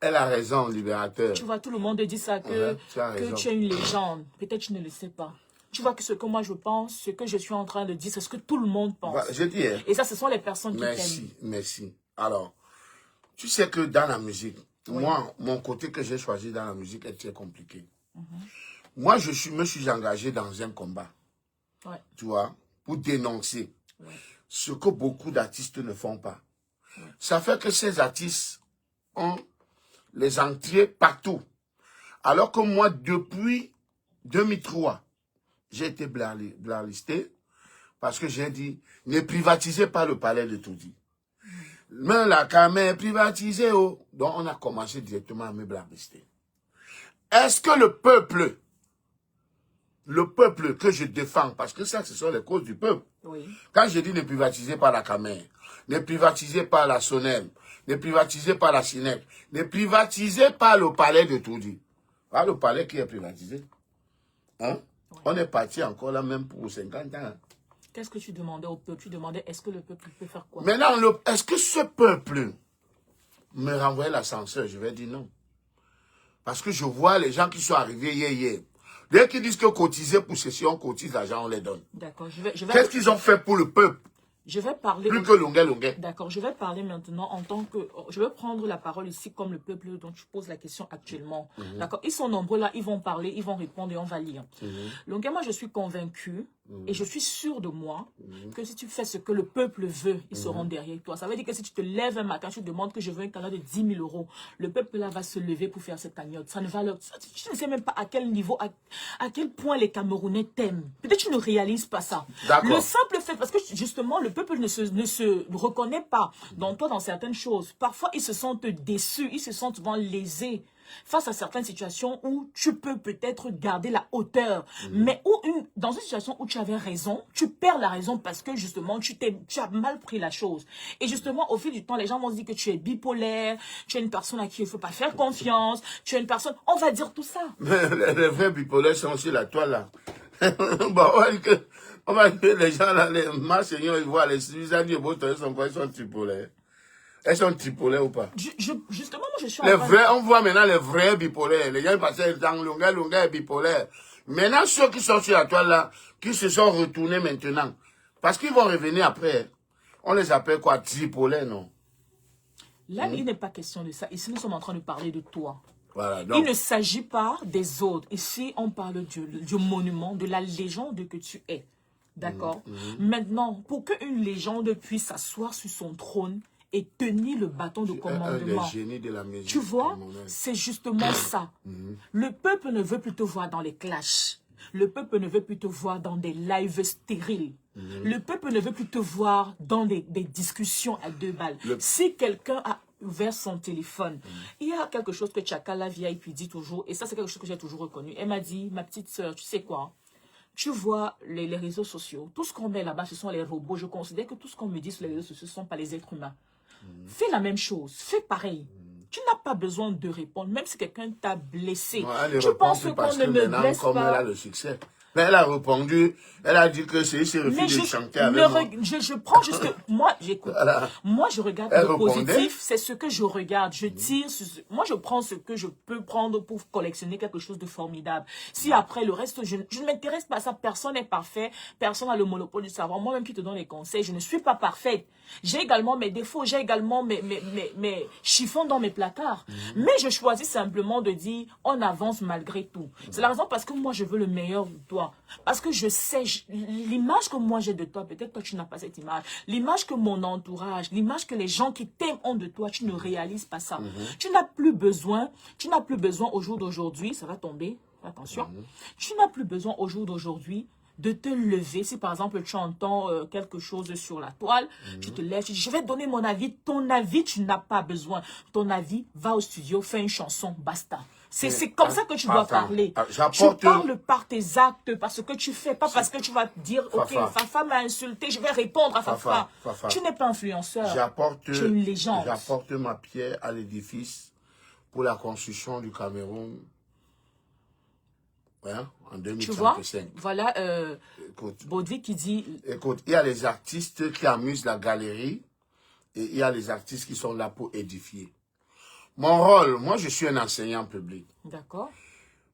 B: Elle a raison, libérateur.
A: Tu vois, tout le monde dit ça, que tu es une légende. Peut-être tu ne le sais pas. Tu vois que ce que moi je pense, ce que je suis en train de dire, c'est ce que tout le monde pense.
B: Bah, je dis, hein.
A: Et ça, ce sont les personnes qui t'aiment.
B: Merci, merci. Alors, tu sais que dans la musique, moi, mon côté que j'ai choisi dans la musique est très compliqué. Moi, me suis engagé dans un combat.
A: Ouais.
B: Tu vois, pour dénoncer ce que beaucoup d'artistes ne font pas. Ça fait que ces artistes ont les entrées partout. Alors que moi, depuis 2003, j'ai été blacklisté parce que j'ai dit, ne privatisez pas le palais de Toudi. Mais la Camé est privatisée. Oh. Donc, on a commencé directement à me blacklister. Est-ce que le peuple que je défends, parce que ça, ce sont les causes du peuple.
A: Oui.
B: Quand je dis ne privatisez pas la Camé, ne privatisez pas la Sonel, ne privatisez pas la Sinec, ne privatisez pas le palais de Toudi. Ah, le palais qui est privatisé. Hein?
A: Oui.
B: On est parti encore là même pour 50 ans.
A: Qu'est-ce que tu demandais au peuple? Tu demandais, est-ce que le peuple peut faire quoi?
B: Maintenant, est-ce que ce peuple me renvoie l'ascenseur? Je vais dire non. Parce que je vois les gens qui sont arrivés hier. Dès qu'ils disent que cotiser pour ceci, on cotise, l'argent, on les donne.
A: D'accord.
B: Qu'est-ce qu'ils ont fait pour le peuple?
A: Je vais parler...
B: Plus que longuet.
A: D'accord, je vais parler maintenant en tant que... Je vais prendre la parole ici comme le peuple dont tu poses la question actuellement. D'accord, ils sont nombreux là, ils vont parler, ils vont répondre et on va lire. Donc moi, je suis convaincue et je suis sûre de moi que si tu fais ce que le peuple veut, ils seront derrière toi. Ça veut dire que si tu te lèves un matin, tu demandes que je veux un canard de 10 000 euros, le peuple là va se lever pour faire cette cagnotte. Ça ne va leur... Tu ne sais même pas à quel niveau, à quel point les Camerounais t'aiment. Peut-être tu ne réalises pas ça. Le simple fait, parce que justement, le peuple ne se reconnaît pas dans toi, dans certaines choses. Parfois, ils se sentent déçus, ils se sentent souvent lésés face à certaines situations où tu peux peut-être garder la hauteur. Mais dans une situation où tu avais raison, tu perds la raison parce que justement, tu as mal pris la chose. Et justement, au fil du temps, les gens vont se dire que tu es bipolaire, tu es une personne à qui il ne faut pas faire confiance, tu es une personne... On va dire tout ça.
B: Mais les vrais bipolaires sont sur la toile là. Bon, on va dire que les gens là, les Marseillais, ils voient les Suisses, ils sont quoi, ils sont tripolaires. Elles sont tripolaires ou pas?
A: Justement, moi je suis
B: on voit maintenant les vrais bipolaires. Les gens passaient dans longueur et bipolaire. Maintenant, ceux qui sont sur la toile là, qui se sont retournés maintenant, parce qu'ils vont revenir après, on les appelle quoi? Tripolaires, non?
A: Là, il n'est pas question de ça. Ici, nous sommes en train de parler de toi.
B: Voilà, donc...
A: Il ne s'agit pas des autres. Ici, on parle du monument, de la légende que tu es. D'accord? Maintenant, pour qu'une légende puisse s'asseoir sur son trône et tenir le bâton de commandement, tu vois, c'est justement ça. Le peuple ne veut plus te voir dans les clashs. Le peuple ne veut plus te voir dans des lives stériles. Le peuple ne veut plus te voir dans des discussions à 2 balles. Si quelqu'un a ouvert son téléphone, il y a quelque chose que Tchakala VIP dit toujours, et ça c'est quelque chose que j'ai toujours reconnu. Elle m'a dit, ma petite soeur, tu sais quoi? Tu vois les réseaux sociaux, tout ce qu'on met là-bas, ce sont les robots. Je considère que tout ce qu'on me dit sur les réseaux sociaux, ce ne sont pas les êtres humains. Fais la même chose, fais pareil. Tu n'as pas besoin de répondre, même si quelqu'un t'a blessé. Tu penses qu'on ne me blesse pas.
B: Elle a le succès. Mais elle a répondu, elle a dit que c'est refusé de chanter avec moi.
A: Je prends juste... Moi, j'écoute. Voilà. Moi, je regarde le positif, c'est ce que je regarde. Je tire... Moi, je prends ce que je peux prendre pour collectionner quelque chose de formidable. Si après, le reste, je ne m'intéresse pas à ça. Personne n'est parfait. Personne n'a le monopole du savoir. Moi-même qui te donne les conseils, je ne suis pas parfaite. J'ai également mes défauts. J'ai également mes chiffons dans mes placards. Mais je choisis simplement de dire, on avance malgré tout. C'est la raison parce que moi, je veux le meilleur de toi. Parce que je sais, l'image que moi j'ai de toi, peut-être toi tu n'as pas cette image, l'image que mon entourage, l'image que les gens qui t'aiment ont de toi, tu ne réalises pas ça. Tu n'as plus besoin au jour d'aujourd'hui, ça va tomber, attention, tu n'as plus besoin au jour d'aujourd'hui de te lever. Si par exemple tu entends quelque chose sur la toile, tu te lèves, tu dis je vais donner mon avis. Ton avis, tu n'as pas besoin. Ton avis, va au studio, fais une chanson, basta. C'est comme ça que tu dois parler. Tu parles par tes actes, par ce que tu fais, pas parce que tu vas dire ok, Fafa m'a insulté, je vais répondre à Fafa. Tu n'es pas influenceur. Tu es une légende.
B: J'apporte ma pierre à l'édifice pour la construction du Cameroun. Hein, en 2035.
A: Tu vois, voilà, Baudry qui dit...
B: Écoute, il y a les artistes qui amusent la galerie et il y a les artistes qui sont là pour édifier. Mon rôle, moi je suis un enseignant public.
A: D'accord.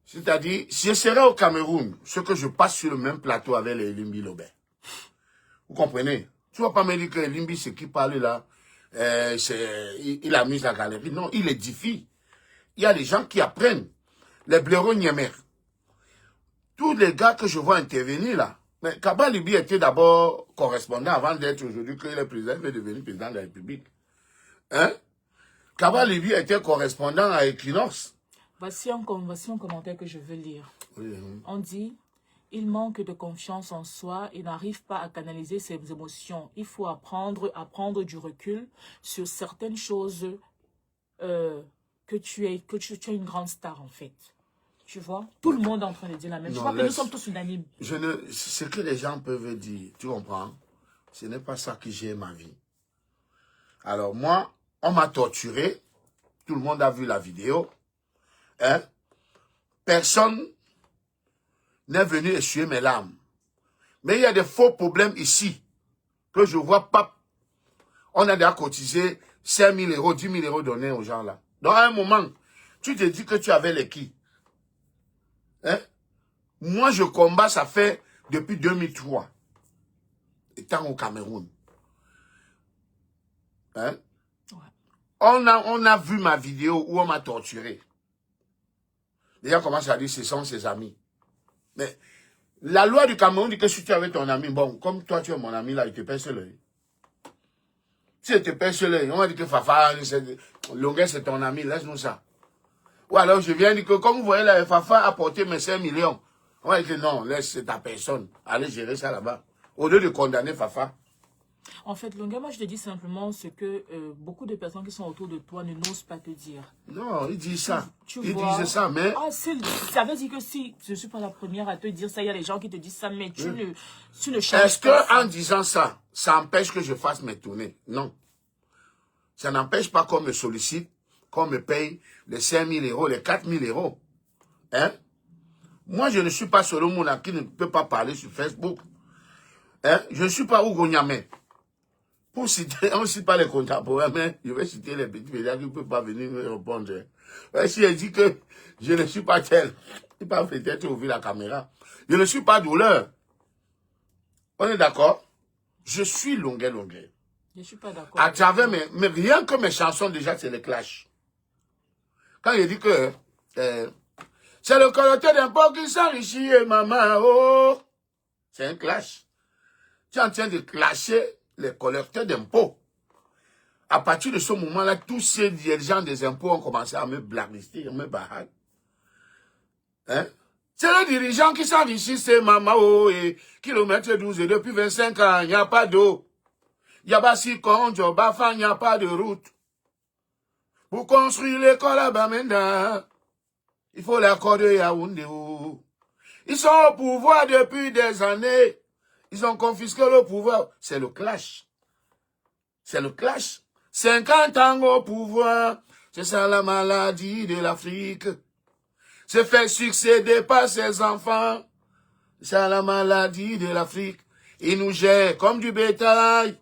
B: C'est-à-dire, si je serais au Cameroun, ce que je passe sur le même plateau avec les Limbi Lobert. Vous comprenez? Tu ne vas pas me dire que Limbi, ce qui parle là, il amuse la galerie. Non, il édifie. Il y a des gens qui apprennent. Les blaireaux Niemer. Tous les gars que je vois intervenir là. Mais Kaba Libi était d'abord correspondant avant d'être aujourd'hui que le président veut devenir président de la République. Hein? Kaba Libi était correspondant à Equinox.
A: Voici un commentaire que je veux lire. On dit, il manque de confiance en soi et n'arrive pas à canaliser ses émotions. Il faut apprendre à prendre du recul sur certaines choses que tu es une grande star, en fait. Tu vois? Tout le monde est en train de dire la même chose. Je crois que nous sommes tous unanimes.
B: Ce que les gens peuvent dire, tu comprends? Ce n'est pas ça que j'ai ma vie. Alors moi, on m'a torturé. Tout le monde a vu la vidéo. Hein? Personne n'est venu essuyer mes larmes. Mais il y a des faux problèmes ici que je ne vois pas. On a déjà cotisé 5 000 euros, 10 000 euros donnés aux gens là. Donc à un moment, tu te dis que tu avais les qui? Hein? Moi, je combats, ça fait depuis 2003. Étant au Cameroun. Hein?
A: Ouais.
B: On a vu ma vidéo où on m'a torturé. Les gens commencent à dire ce sont ses amis. Mais la loi du Cameroun dit que si tu es avec ton ami, bon, comme toi tu es mon ami là, il te pèse l'œil. Si il te pèse l'œil, on va dire que Fafa, Longuet c'est ton ami, laisse-nous ça. Ou alors je viens dire que comme vous voyez là, Fafa a porté mes 5 millions. On va dire que non, laisse ta personne, allez gérer ça là-bas. Au lieu de condamner Fafa.
A: En fait, Longuet, moi je te dis simplement ce que beaucoup de personnes qui sont autour de toi ne n'osent pas te dire.
B: Non, il dit ça. Il
A: vois,
B: disait ça, mais...
A: Ah, ça veut dire que si je ne suis pas la première à te dire ça, il y a des gens qui te disent ça, mais tu ne changes pas.
B: Est-ce qu'en disant ça, ça empêche que je fasse mes tournées? Non. Ça n'empêche pas qu'on me sollicite, qu'on me paye les 5 000 euros, les 4 000 euros. Hein? Moi, je ne suis pas Solomon qui ne peut pas parler sur Facebook. Hein? Je ne suis pas Hugo Niamé. Pour citer, on ne cite pas les contemporains, mais je vais citer les petits médias qui ne peuvent pas venir me répondre. Si elle dit que je ne suis pas tel, il peut peut-être ouvrir la caméra. Je ne suis pas douleur. On est d'accord? Je suis Longuet.
A: Je ne suis pas d'accord.
B: À travers mais rien que mes chansons, déjà, c'est les clashs. Quand il dit que c'est le collecteur d'impôts qui s'enrichit, maman, oh, c'est un clash. Tu es en train de clasher les collecteurs d'impôts. À partir de ce moment-là, tous ces dirigeants des impôts ont commencé à me blacklister, à me barrer. Hein? C'est le dirigeant qui s'enrichit, c'est maman, oh, et kilomètre 12, et depuis 25 ans, il n'y a pas d'eau. Il n'y a pas si con, il n'y a pas de route. Pour construire l'école à Bamenda, il faut l'accord de Yaoundé. Ils sont au pouvoir depuis des années. Ils ont confisqué le pouvoir. C'est le clash. C'est le clash. 50 ans au pouvoir. C'est ça la maladie de l'Afrique. Se fait succéder par ses enfants. C'est ça la maladie de l'Afrique. Ils nous gèrent comme du bétail.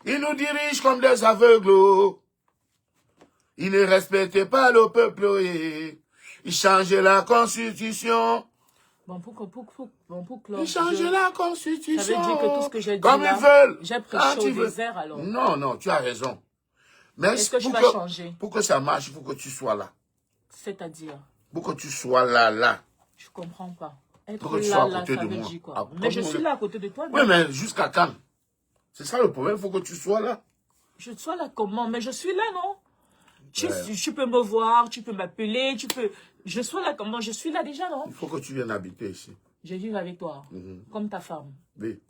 B: Ils nous dirigent comme des aveugles. Ils ne respectaient pas le peuple. Ils changeaient la constitution.
A: Bon, pour
B: ils changent la constitution.
A: Ça veut dire que tout ce que j'ai dit
B: comme
A: là,
B: ils veulent.
A: j'ai prêché au désert alors.
B: Non, tu as raison. Mais
A: est-ce que tu vas changer?
B: Pour que ça marche, il faut que tu sois là.
A: C'est-à-dire?
B: Pour que tu sois là.
A: Je comprends pas. Être
B: pour que tu
A: là,
B: sois à
A: là,
B: côté
A: ça
B: de
A: veut
B: moi.
A: dire quoi? Mais je suis là à côté de toi.
B: Oui, mais jusqu'à quand? C'est ça le problème, il faut que tu sois là.
A: Je sois là comment? Mais je suis là, non? Tu peux me voir, tu peux m'appeler, tu peux... Je sois là comment? Je suis là déjà, non?
B: Il faut que tu viennes habiter ici.
A: Je vis avec toi, comme ta femme.
B: Oui.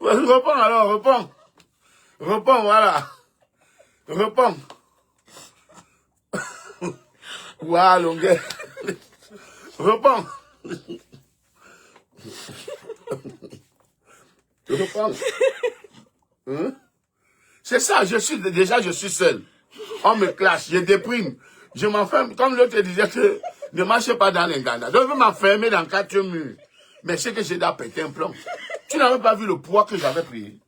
B: Reprends alors, reprends. Reprends, voilà. Reprends. Voilà, Longuet. Reprends. Reprends. Hein? C'est ça, je suis seul. On me clash, je déprime. Je m'enferme, comme l'autre disait que ne marchez pas dans les Ghana. Donc, je veux m'enfermer dans 4 murs. Mais c'est que j'ai déjà pété un plomb. Tu n'avais pas vu le poids que j'avais pris.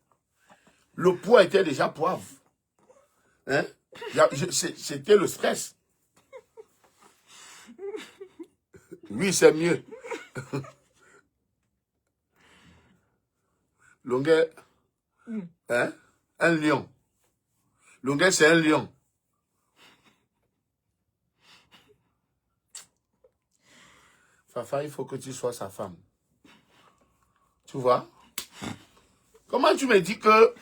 B: Le poids était déjà poivre. Hein? C'était le stress. Oui, c'est mieux. Longuet, hein? Un lion. Longuet, c'est un lion. Fafa, il faut que tu sois sa femme. Tu vois? Comment tu me dis que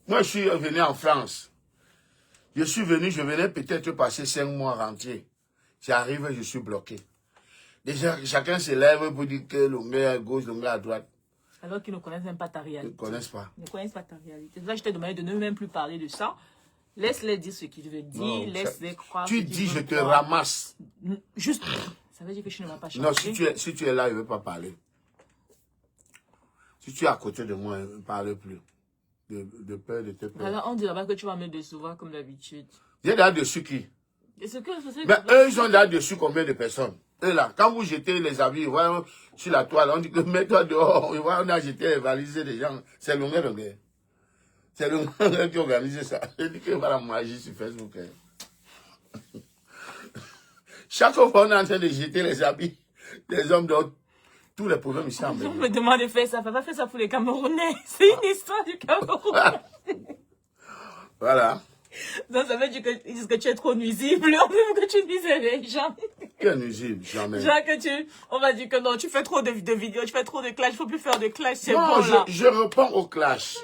B: moi je suis venu en France? Je suis venu, je venais peut-être passer 5 mois entiers. J'arrive, je suis bloqué. Déjà, chacun se lève pour dire que l'onglet est à gauche, l'onglet à droite.
A: Alors qu'ils ne connaissent même pas ta réalité.
B: Ils ne connaissent pas.
A: Ils ne connaissent pas ta réalité. C'est ça que je t'ai demandé de ne même plus parler de ça. Laisse-les dire ce qu'ils veulent dire. Laisse-les croire.
B: Tu dis, je te ramasse.
A: Juste, ça veut dire que tu ne vas pas changer.
B: Non, si tu es là, je ne veux pas parler. Si tu es à côté de moi, ne parle plus. De peur, de te peur.
A: Alors, on dit là-bas que tu vas me décevoir comme d'habitude.
B: J'ai là-dessus qui?
A: Mais
B: eux, ils ont là-dessus combien de personnes? Eux là, quand vous jetez les habits, voilà, sur la toile, on dit que mets-toi dehors. On a jeté les valises des gens. C'est Longuet. C'est Longuet qui organise ça. Je dis que voilà, moi, j'ai sur Facebook. Hein. Chaque fois, on est en train de jeter les habits des hommes d'autres. Tous les problèmes ici en
A: On
B: Belgique.
A: me demande de faire ça. Papa fait ça pour les Camerounais. C'est une histoire du Cameroun.
B: Voilà.
A: Donc ça veut dire que tu es trop nuisible. On veut que tu dises les gens.
B: Quel nuisible, jamais.
A: Genre que on va dire que non, tu fais trop de vidéos, tu fais trop de clash, il ne faut plus faire de clash. C'est
B: Non,
A: bon là.
B: je réponds au clash.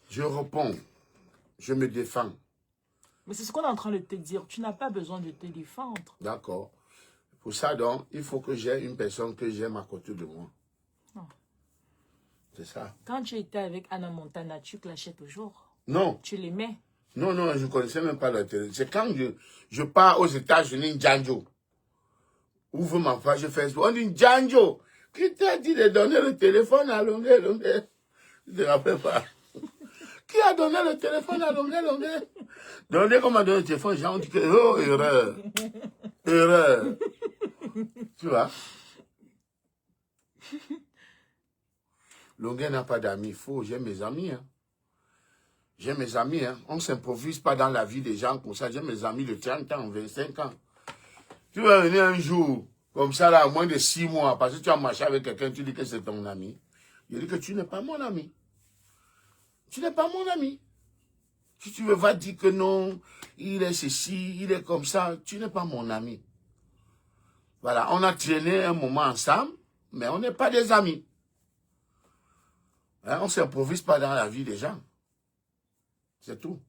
B: Je réponds. Je me défends.
A: Mais c'est ce qu'on est en train de te dire. Tu n'as pas besoin de te défendre.
B: D'accord. Pour ça, donc, il faut que j'ai une personne que j'aime à côté de moi.
A: Non.
B: C'est ça.
A: Quand tu étais avec Anna Montana, tu clashais toujours.
B: Non.
A: Tu l'aimais.
B: Non, non, je ne connaissais même pas la télé. C'est quand je pars aux États-Unis, Django. Ouvre ma page Facebook. On dit Django. Qui t'a dit de donner le téléphone à Longuet? Je ne te rappelle pas. Qui a donné le téléphone à Longuet? Donc, dès qu'on m'a donné le téléphone, j'ai dit que, oh, erreur. Erreur. Tu vois? Longuet n'a pas d'amis. Faux, j'ai mes amis. Hein. J'ai mes amis. Hein. On ne s'improvise pas dans la vie des gens comme ça. J'ai mes amis de 30 ans, 25 ans. Tu vas venir un jour, comme ça, là, à moins de 6 mois, parce que tu as marché avec quelqu'un, tu dis que c'est ton ami. Je dis que tu n'es pas mon ami. Tu n'es pas mon ami. Si tu veux, va dire que non, il est ceci, il est comme ça, tu n'es pas mon ami. Voilà, on a traîné un moment ensemble, mais on n'est pas des amis. Hein, on ne s'improvise pas dans la vie des gens. C'est tout.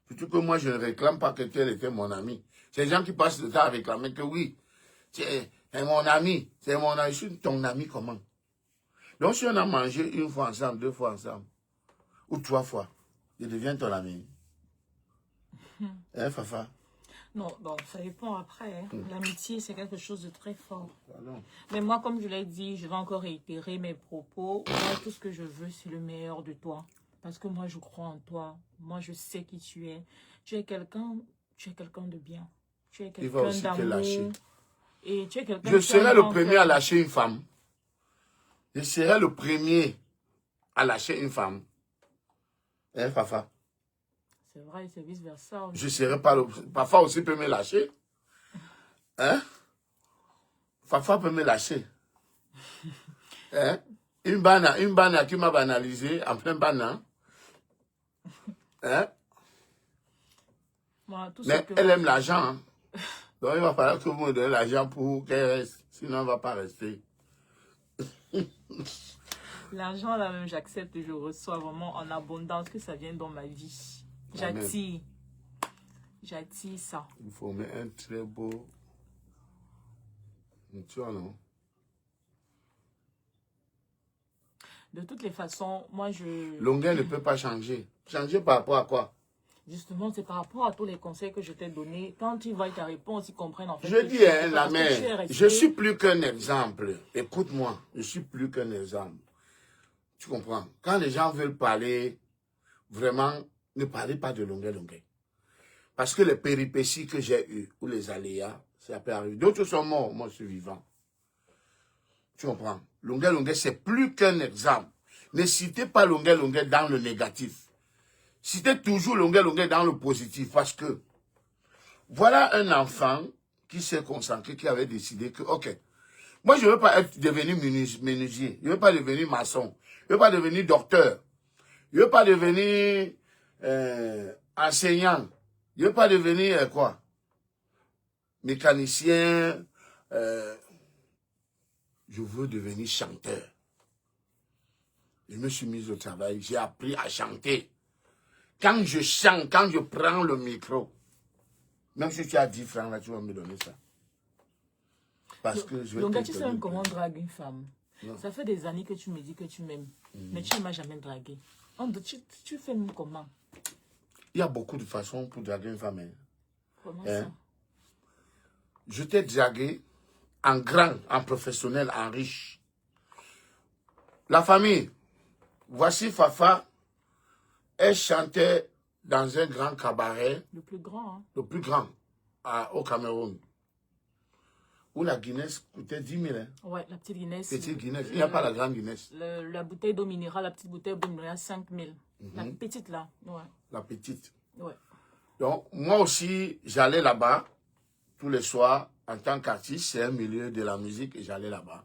B: Surtout que moi, je ne réclame pas que tel était mon ami. C'est les gens qui passent le temps à réclamer que oui, c'est mon ami, c'est mon ami. Je suis ton ami comment? Donc, si on a mangé 1 fois ensemble, 2 fois ensemble, ou 3 fois, je deviens ton ami. Hein, Fafa?
A: Non, bon, ça dépend après. Hein. L'amitié, c'est quelque chose de très fort.
B: Pardon.
A: Mais moi, comme je l'ai dit, je vais encore réitérer mes propos. Moi, tout ce que je veux, c'est le meilleur de toi. Parce que moi, je crois en toi. Moi, je sais qui tu es. Tu es quelqu'un de bien. Tu es quelqu'un d'amour. Et tu es quelqu'un.
B: Je serai le premier à lâcher une femme. Je serai le premier à lâcher une femme. Hein, Fafa?
A: C'est vrai, c'est vice-versa.
B: Je serai pas le... Fafa aussi peut me lâcher. Hein? Fafa peut me lâcher. Hein? Une banane qui m'a banalisé en plein banane. Hein?
A: Moi, tout
B: mais elle aime l'argent. Hein? Donc il va falloir que vous me donnez l'argent pour qu'elle reste. Sinon, elle ne va pas rester.
A: L'argent, là même, j'accepte et je reçois vraiment en abondance que ça vienne dans ma vie. J'attire. J'attire ça.
B: Il faut mettre un très beau... Tu vois, non?
A: De toutes les façons, moi, je...
B: Longueur ne peut pas changer. Changer par rapport à quoi?
A: Justement, c'est par rapport à tous les conseils que je t'ai donnés. Quand tu vois ta réponse, ils comprennent en fait.
B: Je dis, hein, la mère, je suis plus qu'un exemple. Écoute-moi, je suis plus qu'un exemple. Tu comprends? Quand les gens veulent parler, vraiment, ne parlez pas de longueur. Parce que les péripéties que j'ai eues, ou les aléas, ça peut arriver. D'autres sont morts, moi je suis vivant. Tu comprends? Longueur, c'est plus qu'un exemple. Ne citez pas longueur dans le négatif. Citez toujours longueur dans le positif. Parce que, voilà un enfant qui s'est concentré, qui avait décidé que, ok, moi je ne veux pas devenir menuisier, je ne veux pas devenir maçon, je ne veux pas devenir docteur, je ne veux pas devenir enseignant, je ne veux pas devenir quoi? Mécanicien, je veux devenir chanteur. Je me suis mis au travail, j'ai appris à chanter. quand je chante, quand je prends le micro, même si tu as 10 francs, là, tu vas me donner ça. Parce que je vais
A: Donc,
B: te
A: tu sais
B: donner
A: comment drague une femme.
B: Non.
A: Ça fait des années que tu me dis que tu m'aimes, mais tu ne m'as jamais dragué. Tu fais comment?
B: Il y a beaucoup de façons pour draguer une femme. Hein.
A: Comment
B: Hein?
A: ça?
B: Je t'ai dragué en grand, en professionnel, en riche. La famille, voici Fafa, elle chantait dans un grand cabaret,
A: Le plus grand, hein?
B: le plus grand au Cameroun, où la Guinness coûtait 10 000. Hein.
A: Ouais, la petite Guinness.
B: Petite Guinness, il n'y a pas la grande Guinness.
A: La bouteille d'eau minérale, la petite bouteille d'eau minérale, 5 000. La petite là, ouais.
B: La petite.
A: Ouais.
B: Donc, moi aussi, j'allais là-bas tous les soirs en tant qu'artiste. C'est un milieu de la musique et j'allais là-bas.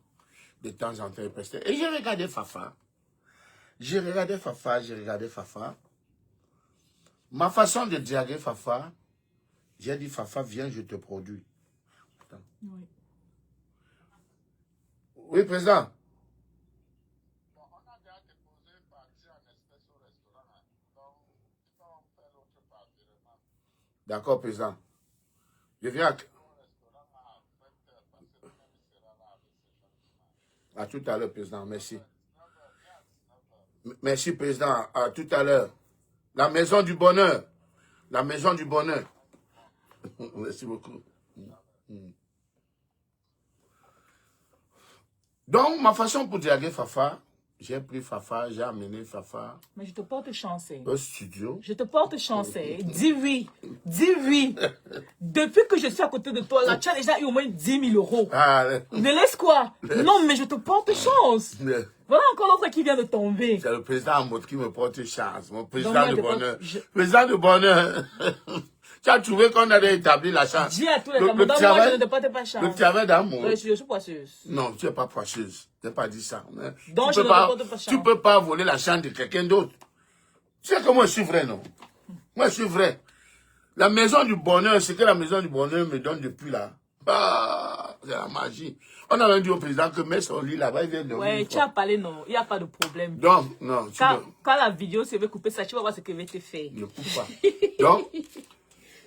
B: De temps en temps, et j'ai regardé Fafa. J'ai regardé Fafa. Ma façon de draguer Fafa, j'ai dit Fafa, viens, je te produis. Attends.
A: Oui.
B: Oui, président. D'accord, président. Je viens à tout à l'heure, président. Merci. Merci, président. À tout à l'heure. La maison du bonheur. La maison du bonheur. Merci beaucoup. Donc, ma façon pour draguer Fafa, j'ai pris Fafa, j'ai amené Fafa
A: Mais je te porte chance.
B: au studio.
A: Je te porte chance. Dis oui. Dis oui. Depuis que je suis à côté de toi, là, tu as déjà eu au moins 10 000 euros.
B: Ah,
A: Ne laisse quoi? Non, mais je te porte chance. Voilà encore l'autre qui vient de tomber.
B: c'est le président Amout qui me porte chance. Mon
A: Donc,
B: président
A: moi,
B: de
A: je
B: bonheur.
A: porte-
B: Président de bonheur. Tu as trouvé qu'on avait établi la chance.
A: Dis à tous les
B: Le
A: Camerounais, moi, je
B: travail-
A: ne te porte pas chance.
B: Le travail d'amour.
A: Je suis poisseuse.
B: Non, tu n'es pas poisseuse. Je n'ai pas dit ça. Mais
A: Donc,
B: tu
A: je
B: peux
A: ne
B: pas,
A: te porte pas chance.
B: tu peux pas voler la chance de quelqu'un d'autre. Tu sais que moi, je suis vrai, non? Moi, je suis vrai. La maison du bonheur, ce que la maison du bonheur me donne depuis là. Ah, c'est la magie. On a même dit au président que met son lit là-bas, il vient de
A: Ouais, tu as parlé, non. Il n'y a pas de problème.
B: Donc, non, tu
A: Quand la vidéo se veut couper ça, tu vas voir ce que je vais te faire.
B: ne coupe pas. Donc,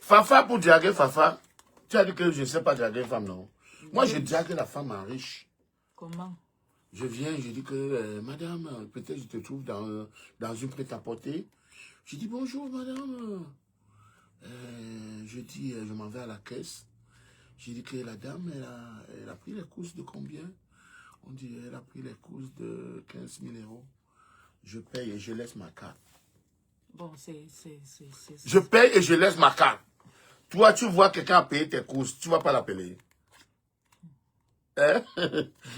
B: Fafa, pour draguer Fafa, tu as dit que je ne sais pas draguer une femme, non? Moi, je drague la femme en riche.
A: Comment?
B: Je viens, je dis que, madame, peut-être je te trouve dans une prêt-à-porter. Je dis, bonjour, madame. Je dis, je m'en vais à la caisse. Je dis que la dame, elle a pris les courses de combien? On dit, elle a pris les courses de 15 000 euros. Je paye et je laisse ma carte.
A: Bon,
B: Je paye et je laisse ma carte. Toi, tu vois quelqu'un a payé tes courses, tu ne vas pas l'appeler. Hein?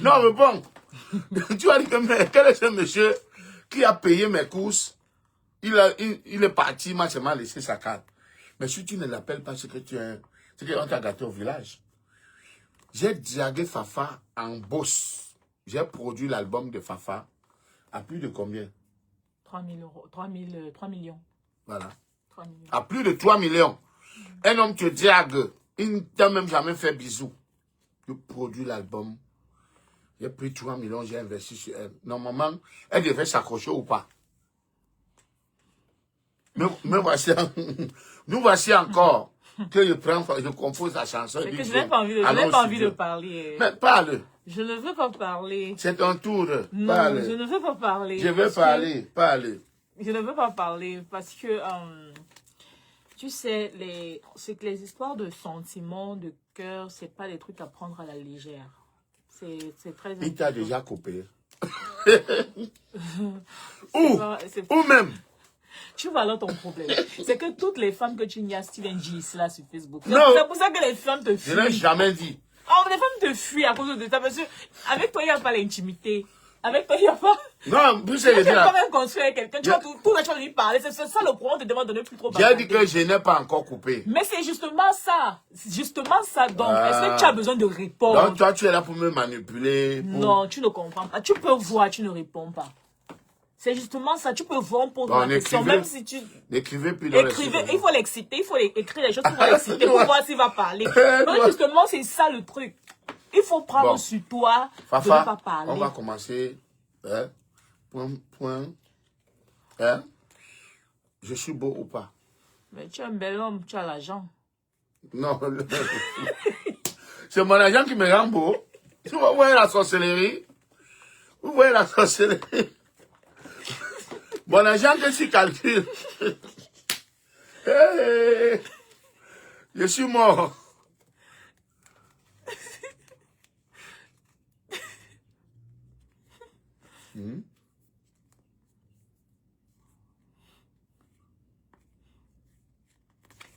B: Non, mais bon. Tu vas dire que, mais quel est ce monsieur qui a payé mes courses? Il est parti, il m'a seulement laissé sa carte. Mais si tu ne l'appelles pas, c'est qu'on t'a gâté au village. J'ai dragué Fafa en bosse. J'ai produit l'album de Fafa à plus de combien?
A: 3 000 euros. 3 millions.
B: Voilà.
A: 3 millions.
B: À plus de 3 millions. Un homme te drague. Il ne t'a même jamais fait bisous. Je produis l'album. J'ai pris 3 millions, j'ai investi sur elle. Normalement, elle devait s'accrocher ou pas. Mais voici, nous voici encore que je compose la chanson.
A: C'est que je n'ai pas envie de parler.
B: Mais parle.
A: Je ne veux pas parler.
B: C'est ton tour.
A: Non,
B: Parle.
A: je ne veux pas parler.
B: Je veux parler. Parle.
A: Je ne veux pas parler parce que, tu sais, c'est que les histoires de sentiments, de cœur, c'est pas des trucs à prendre à la légère. C'est très important.
B: Il t'a déjà coupé.
A: C'est pas-
B: Ou même.
A: Tu vois alors ton problème. C'est que toutes les femmes que tu n'y as, Steven G, là sur Facebook.
B: Non.
A: C'est pour ça que les femmes te
B: Je n'ai
A: fuient.
B: jamais dit.
A: Oh, les femmes te fuient à cause de ça. Parce que avec toi, il n'y a pas l'intimité. Avec toi, il n'y a pas.
B: Non, plus
A: Tu
B: c'est
A: n'es
B: dit
A: pas
B: là.
A: même construit avec quelqu'un. Tu vas tout là, tu vas lui parler. C'est ça le problème. On te demande de ne plus trop
B: J'ai
A: parler.
B: dit que je n'ai pas encore coupé.
A: Mais c'est justement ça. C'est justement ça. Donc,
B: Ah.
A: est-ce que tu as besoin de répondre?
B: Donc toi, tu es là pour me manipuler. Pour...
A: Non, tu ne comprends pas. Tu peux voir, tu ne réponds pas. C'est justement ça. Tu peux voir, on pose
B: Bon,
A: la question.
B: écrivez.
A: Même si tu...
B: N'écrivez plus dans
A: Écrivez,
B: les
A: il faut l'exciter, il faut écrire les choses pour l'exciter, pour voir s'il va parler. Donc justement, c'est ça le truc. Il faut prendre
B: Bon.
A: sur toi de ne
B: Fafa,
A: pas parler.
B: on va commencer. Hein? Point. Hein? je suis beau ou pas?
A: Mais tu es un bel homme, tu as l'argent.
B: Non, c'est mon agent qui me rend beau. Vous voyez la sorcellerie? Vous voyez la sorcellerie? Mon agent que tu calcules. Hey, je suis mort.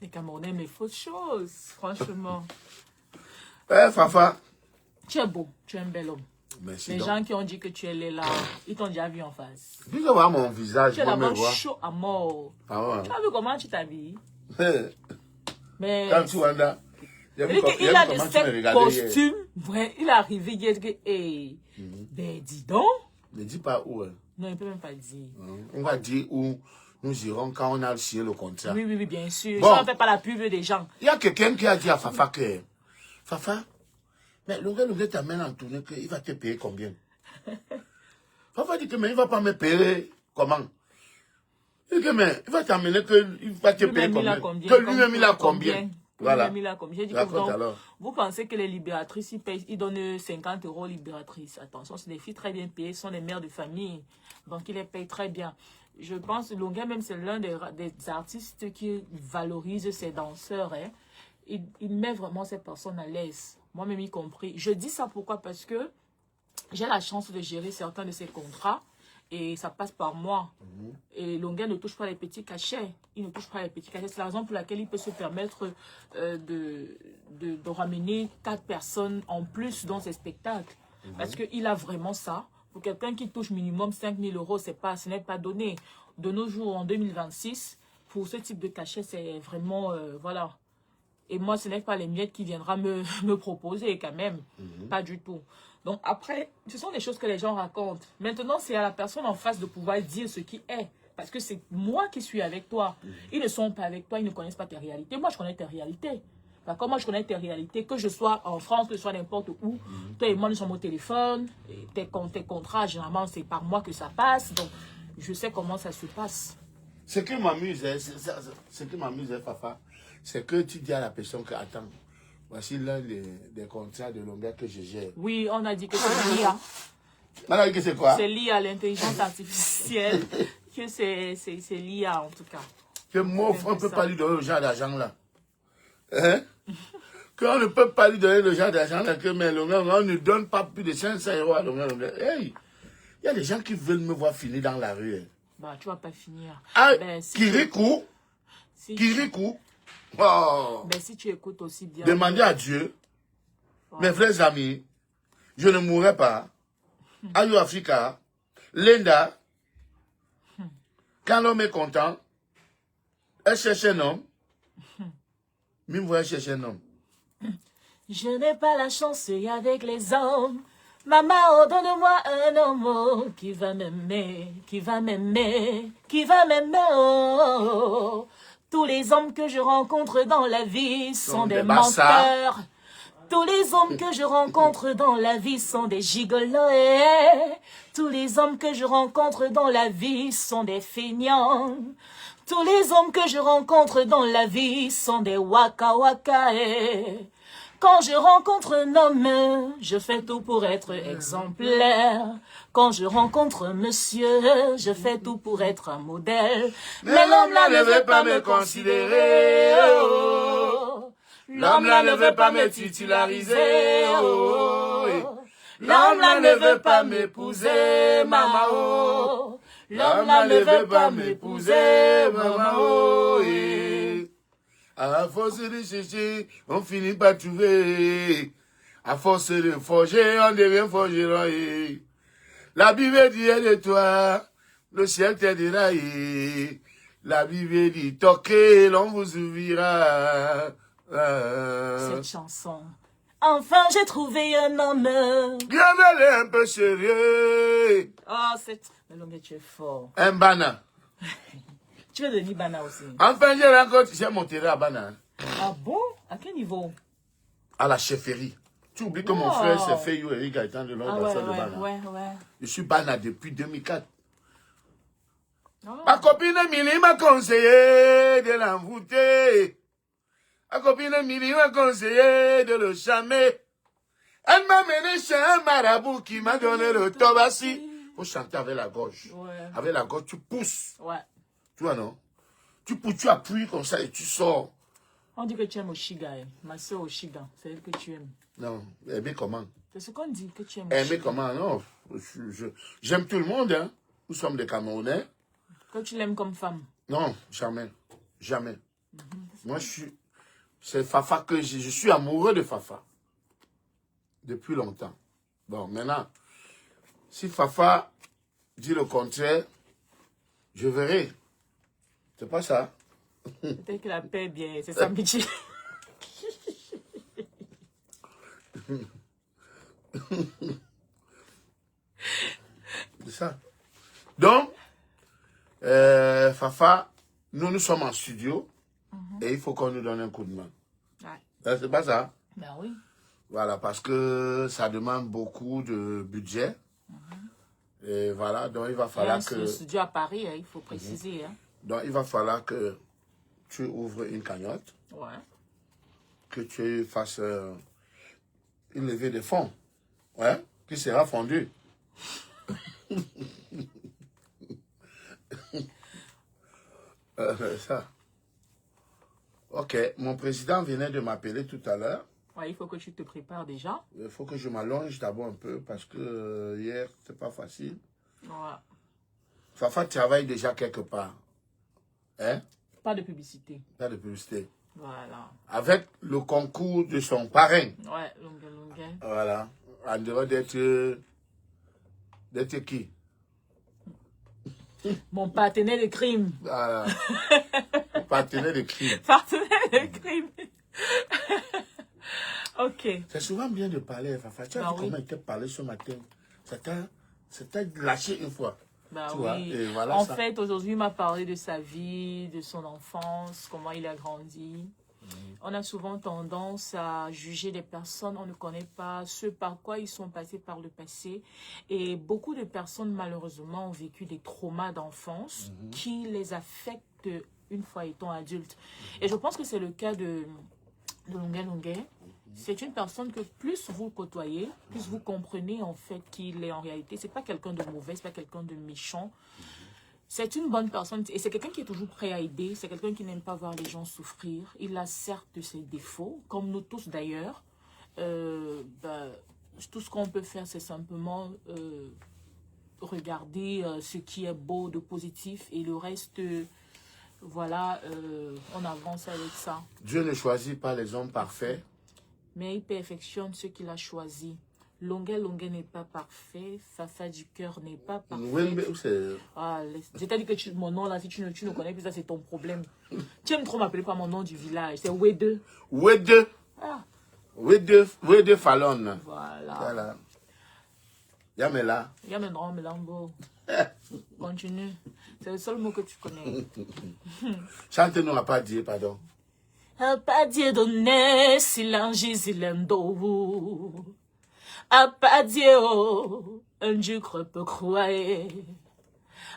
A: Les Camerounais me font chose, franchement.
B: Fafa.
A: Tu es beau, tu es un bel homme.
B: Merci.
A: Les
B: donc.
A: gens qui ont dit que tu es là, ils t'ont déjà vu en face.
B: Tu peux voir mon visage,
A: Tu es
B: moi me
A: d'abord
B: voir.
A: chaud à mort.
B: Ah ouais.
A: Tu as vu comment tu t'habilles? Mais
B: Quand tu Wanda,
A: il a de ces costumes. Ouais, il est arrivé hier. Hey, ben dis donc.
B: Ne dis pas où. Hein.
A: Non, il ne peut même pas dire.
B: On va dire où nous irons quand on a signé le contrat.
A: Oui, oui, oui, bien sûr.
B: Bon.
A: Ça, on ne fait pas la pub des gens.
B: Il y a quelqu'un qui a dit à Fafa que Fafa, mais le gars t'amène en tournée qu'il va te payer combien? Fafa dit que mais il ne va pas me payer comment? Il dit que mais il va t'amener qu'il va te payer combien? Que lui-même il a combien? Voilà.
A: J'ai dit que vous pensez que les libératrices, ils donnent 50 € aux libératrices. Attention, c'est des filles très bien payées, ce sont des mères de famille. Donc, ils les payent très bien. Je pense que Longuet, même, c'est l'un des artistes qui valorise ses danseurs. Hein. Il met vraiment ces personnes à l'aise. Moi-même y compris. Je dis ça pourquoi? Parce que j'ai la chance de gérer certains de ces contrats. Et ça passe par moi. Et Longuet ne touche pas les petits cachets. Il ne touche pas les petits cachets. C'est la raison pour laquelle il peut se permettre de ramener 4 personnes en plus dans ses spectacles. Parce qu'il a vraiment ça. Pour quelqu'un qui touche minimum 5 000 €, ce n'est pas donné. De nos jours, en 2026, pour ce type de cachet, c'est vraiment... voilà. Et moi, ce n'est pas les miettes qui viendra me proposer quand même. Pas du tout. Donc après, ce sont des choses que les gens racontent. Maintenant, c'est à la personne en face de pouvoir dire ce qui est. Parce que c'est moi qui suis avec toi. Ils ne sont pas avec toi, ils ne connaissent pas tes réalités. Moi, je connais tes réalités. D'accord? Moi, je connais tes réalités. Que je sois en France, que je sois n'importe où. Toi et moi, nous sommes au téléphone. Et tes contrats, généralement, c'est par moi que ça passe. Donc, je sais comment ça se passe.
B: Ce qui m'amuse, Fafa, c'est que tu dis à la personne que, attends, voici l'un des contrats de Longuet que je gère.
A: Oui, on a dit que c'est l'IA.
B: On a dit que c'est quoi?
A: C'est l'IA, l'intelligence artificielle. Que c'est l'IA, en tout cas.
B: Que moi, on ne peut pas lui donner le genre d'argent là. Hein? Qu'on ne peut pas lui donner le genre d'argent là, que mais Longuet, on ne donne pas plus de 500 € à Longuet. Hey! Il y a des gens qui veulent me voir finir dans la rue. Hein.
A: Bah, tu vas pas finir.
B: Ah,
A: ben, si
B: Kirikou. Kirikou. Oh.
A: Ben, si tu écoutes aussi bien.
B: Demandez à Dieu, mes vrais amis, je ne mourrai pas. Ayo Africa, Linda, quand l'homme est content, elle cherche un homme. Même vous chercher un homme.
A: Je n'ai pas la chance avec les hommes. Maman, oh, donne-moi un homme oh, qui va m'aimer, qui va m'aimer, qui va m'aimer. Oh. Tous les hommes que je rencontre dans la vie sont des menteurs. Tous les hommes que je rencontre dans la vie sont des gigolos. Tous les hommes que je rencontre dans la vie sont des feignants. Tous les hommes que je rencontre dans la vie sont des waka waka. Quand je rencontre un homme, je fais tout pour être exemplaire. Quand je rencontre un monsieur, je fais tout pour être un modèle. Mais l'homme là ne veut pas me considérer. Oh. L'homme là ne veut pas me titulariser. Oh. L'homme là ne veut pas m'épouser, maman. Oh. L'homme là ne veut pas m'épouser, maman. Oh.
B: À force de chercher, on finit par trouver. À force de forger, on devient forgeron. La Bible dit de toi, le ciel t'aidera. La Bible dit, toquez, l'on vous ouvrira.
A: Cette chanson. Enfin, j'ai trouvé un homme.
B: Regardez un peu sérieux.
A: Oh, c'est... Mais Longuet, tu es fort.
B: Un bana.
A: Tu veux devenir Bana aussi.
B: Enfin, j'ai monté à Bana.
A: Ah bon? À quel niveau?
B: À la chefferie. Tu oublies que mon frère s'est fait Eric Gaëtan de l'ordre de Bana.
A: Ouais.
B: Je suis Bana depuis 2004.
A: Ah.
B: Ma copine Mili m'a conseillé de l'envoûter. Ma copine Mili m'a conseillé de le charmer. Elle m'a mené chez un marabout qui m'a donné le tobassi. Faut chanter avec la gorge.
A: Ouais.
B: Avec la gorge, tu pousses.
A: Ouais.
B: Tu vois, non? Tu pousses, tu appuies comme ça et tu sors.
A: On dit que tu aimes Oshiga. Ma soeur Oshiga, c'est elle que tu aimes.
B: Non, aimer comment?
A: C'est ce qu'on dit que tu aimes.
B: Aimer comment? Non, j'aime tout le monde, hein. Nous sommes des Camerounais.
A: Que tu l'aimes comme femme.
B: Non, jamais. Jamais. Moi, c'est Fafa que je suis amoureux de Fafa. Depuis longtemps. Bon, maintenant, si Fafa dit le contraire, je verrai. C'est pas ça.
A: Peut-être que la paix est bien, c'est ça, Michi.
B: C'est ça. Donc, Fafa, nous sommes en studio et il faut qu'on nous donne un coup de main.
A: Ouais.
B: C'est pas ça?
A: Ben oui.
B: Voilà, parce que ça demande beaucoup de budget. Et voilà, donc il va falloir que...
A: Le studio à Paris, hein, il faut préciser. Hein.
B: Donc il va falloir que tu ouvres une cagnotte,
A: Ouais.
B: que tu fasses une levée de fonds, ouais, qui sera fondue. Ça. Ok, mon président venait de m'appeler tout à l'heure.
A: Ouais, il faut que tu te prépares déjà.
B: Il faut que je m'allonge d'abord un peu parce que hier, c'est pas facile.
A: Ouais.
B: Fafa travaille déjà quelque part. Hein?
A: Pas de publicité.
B: Pas de publicité.
A: Voilà.
B: Avec le concours de son parrain.
A: Ouais, longue.
B: Voilà. En dehors d'être qui?
A: Mon partenaire de crime.
B: Voilà. Partenaire de crime.
A: Partenaire de crime. Ok.
B: C'est souvent bien de parler, Fafa. Tu as
A: Bah
B: vu
A: oui.
B: comment il t'a parlé ce matin? Ça t'a lâché une fois.
A: Bah
B: Tu
A: oui.
B: vois, et voilà
A: En
B: ça.
A: fait, aujourd'hui, il m'a parlé de sa vie, de son enfance, comment il a grandi. On a souvent tendance à juger les personnes, on ne connaît pas ce par quoi ils sont passés par le passé. Et beaucoup de personnes, malheureusement, ont vécu des traumas d'enfance qui les affectent une fois étant adultes. Et je pense que c'est le cas de Longuet. C'est une personne que plus vous côtoyez, plus vous comprenez en fait qu'il est en réalité. C'est pas quelqu'un de mauvais, c'est pas quelqu'un de méchant. C'est une bonne personne et c'est quelqu'un qui est toujours prêt à aider. C'est quelqu'un qui n'aime pas voir les gens souffrir. Il a certes ses défauts, comme nous tous d'ailleurs. Tout ce qu'on peut faire, c'est simplement regarder ce qui est beau, de positif, et le reste, voilà, on avance avec ça.
B: Dieu ne choisit pas les hommes parfaits.
A: Mais il perfectionne ce qu'il a choisi. Longuet n'est pas parfait. Fafa du cœur n'est pas parfait.
B: Oui, mais c'est...
A: Ah, je t'ai dit que mon nom là, si tu ne connais plus, ça c'est ton problème. Tu aimes trop m'appeler par mon nom du village. C'est Wede.
B: Wede.
A: Ah,
B: Wede Fallon.
A: voilà.
B: Yamela.
A: Yamendron Melambo. Continue. C'est le seul mot que tu connais.
B: Chante-nous à pas dire, pardon.
A: A pas Dieu donné, silence, silendo. A pas Dieu, un Dieu peut croire.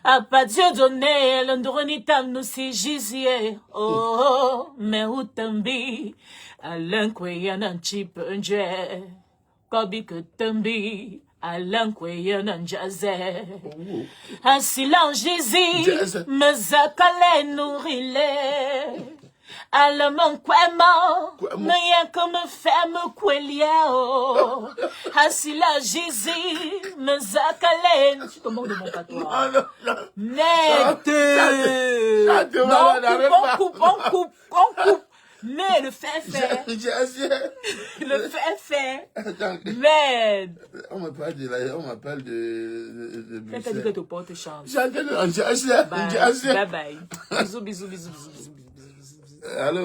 A: A pas Dieu donné, l'endronitam nous si jisier. Oh, mais où tambi, à l'enquoyan un chip un Dieu. Kobi que tambi, à l'enquoyan un jazé. Un silence, jisi, me zakale nourile. Allemand quoi mais y'a comme femme quelio Asila Jésus me zakalen tu te moques de mon patois mais on coupe mais le fait mais
B: on m'appelle de
A: t'as dit que te porte chance
B: bye
A: bye bisous
B: Allô.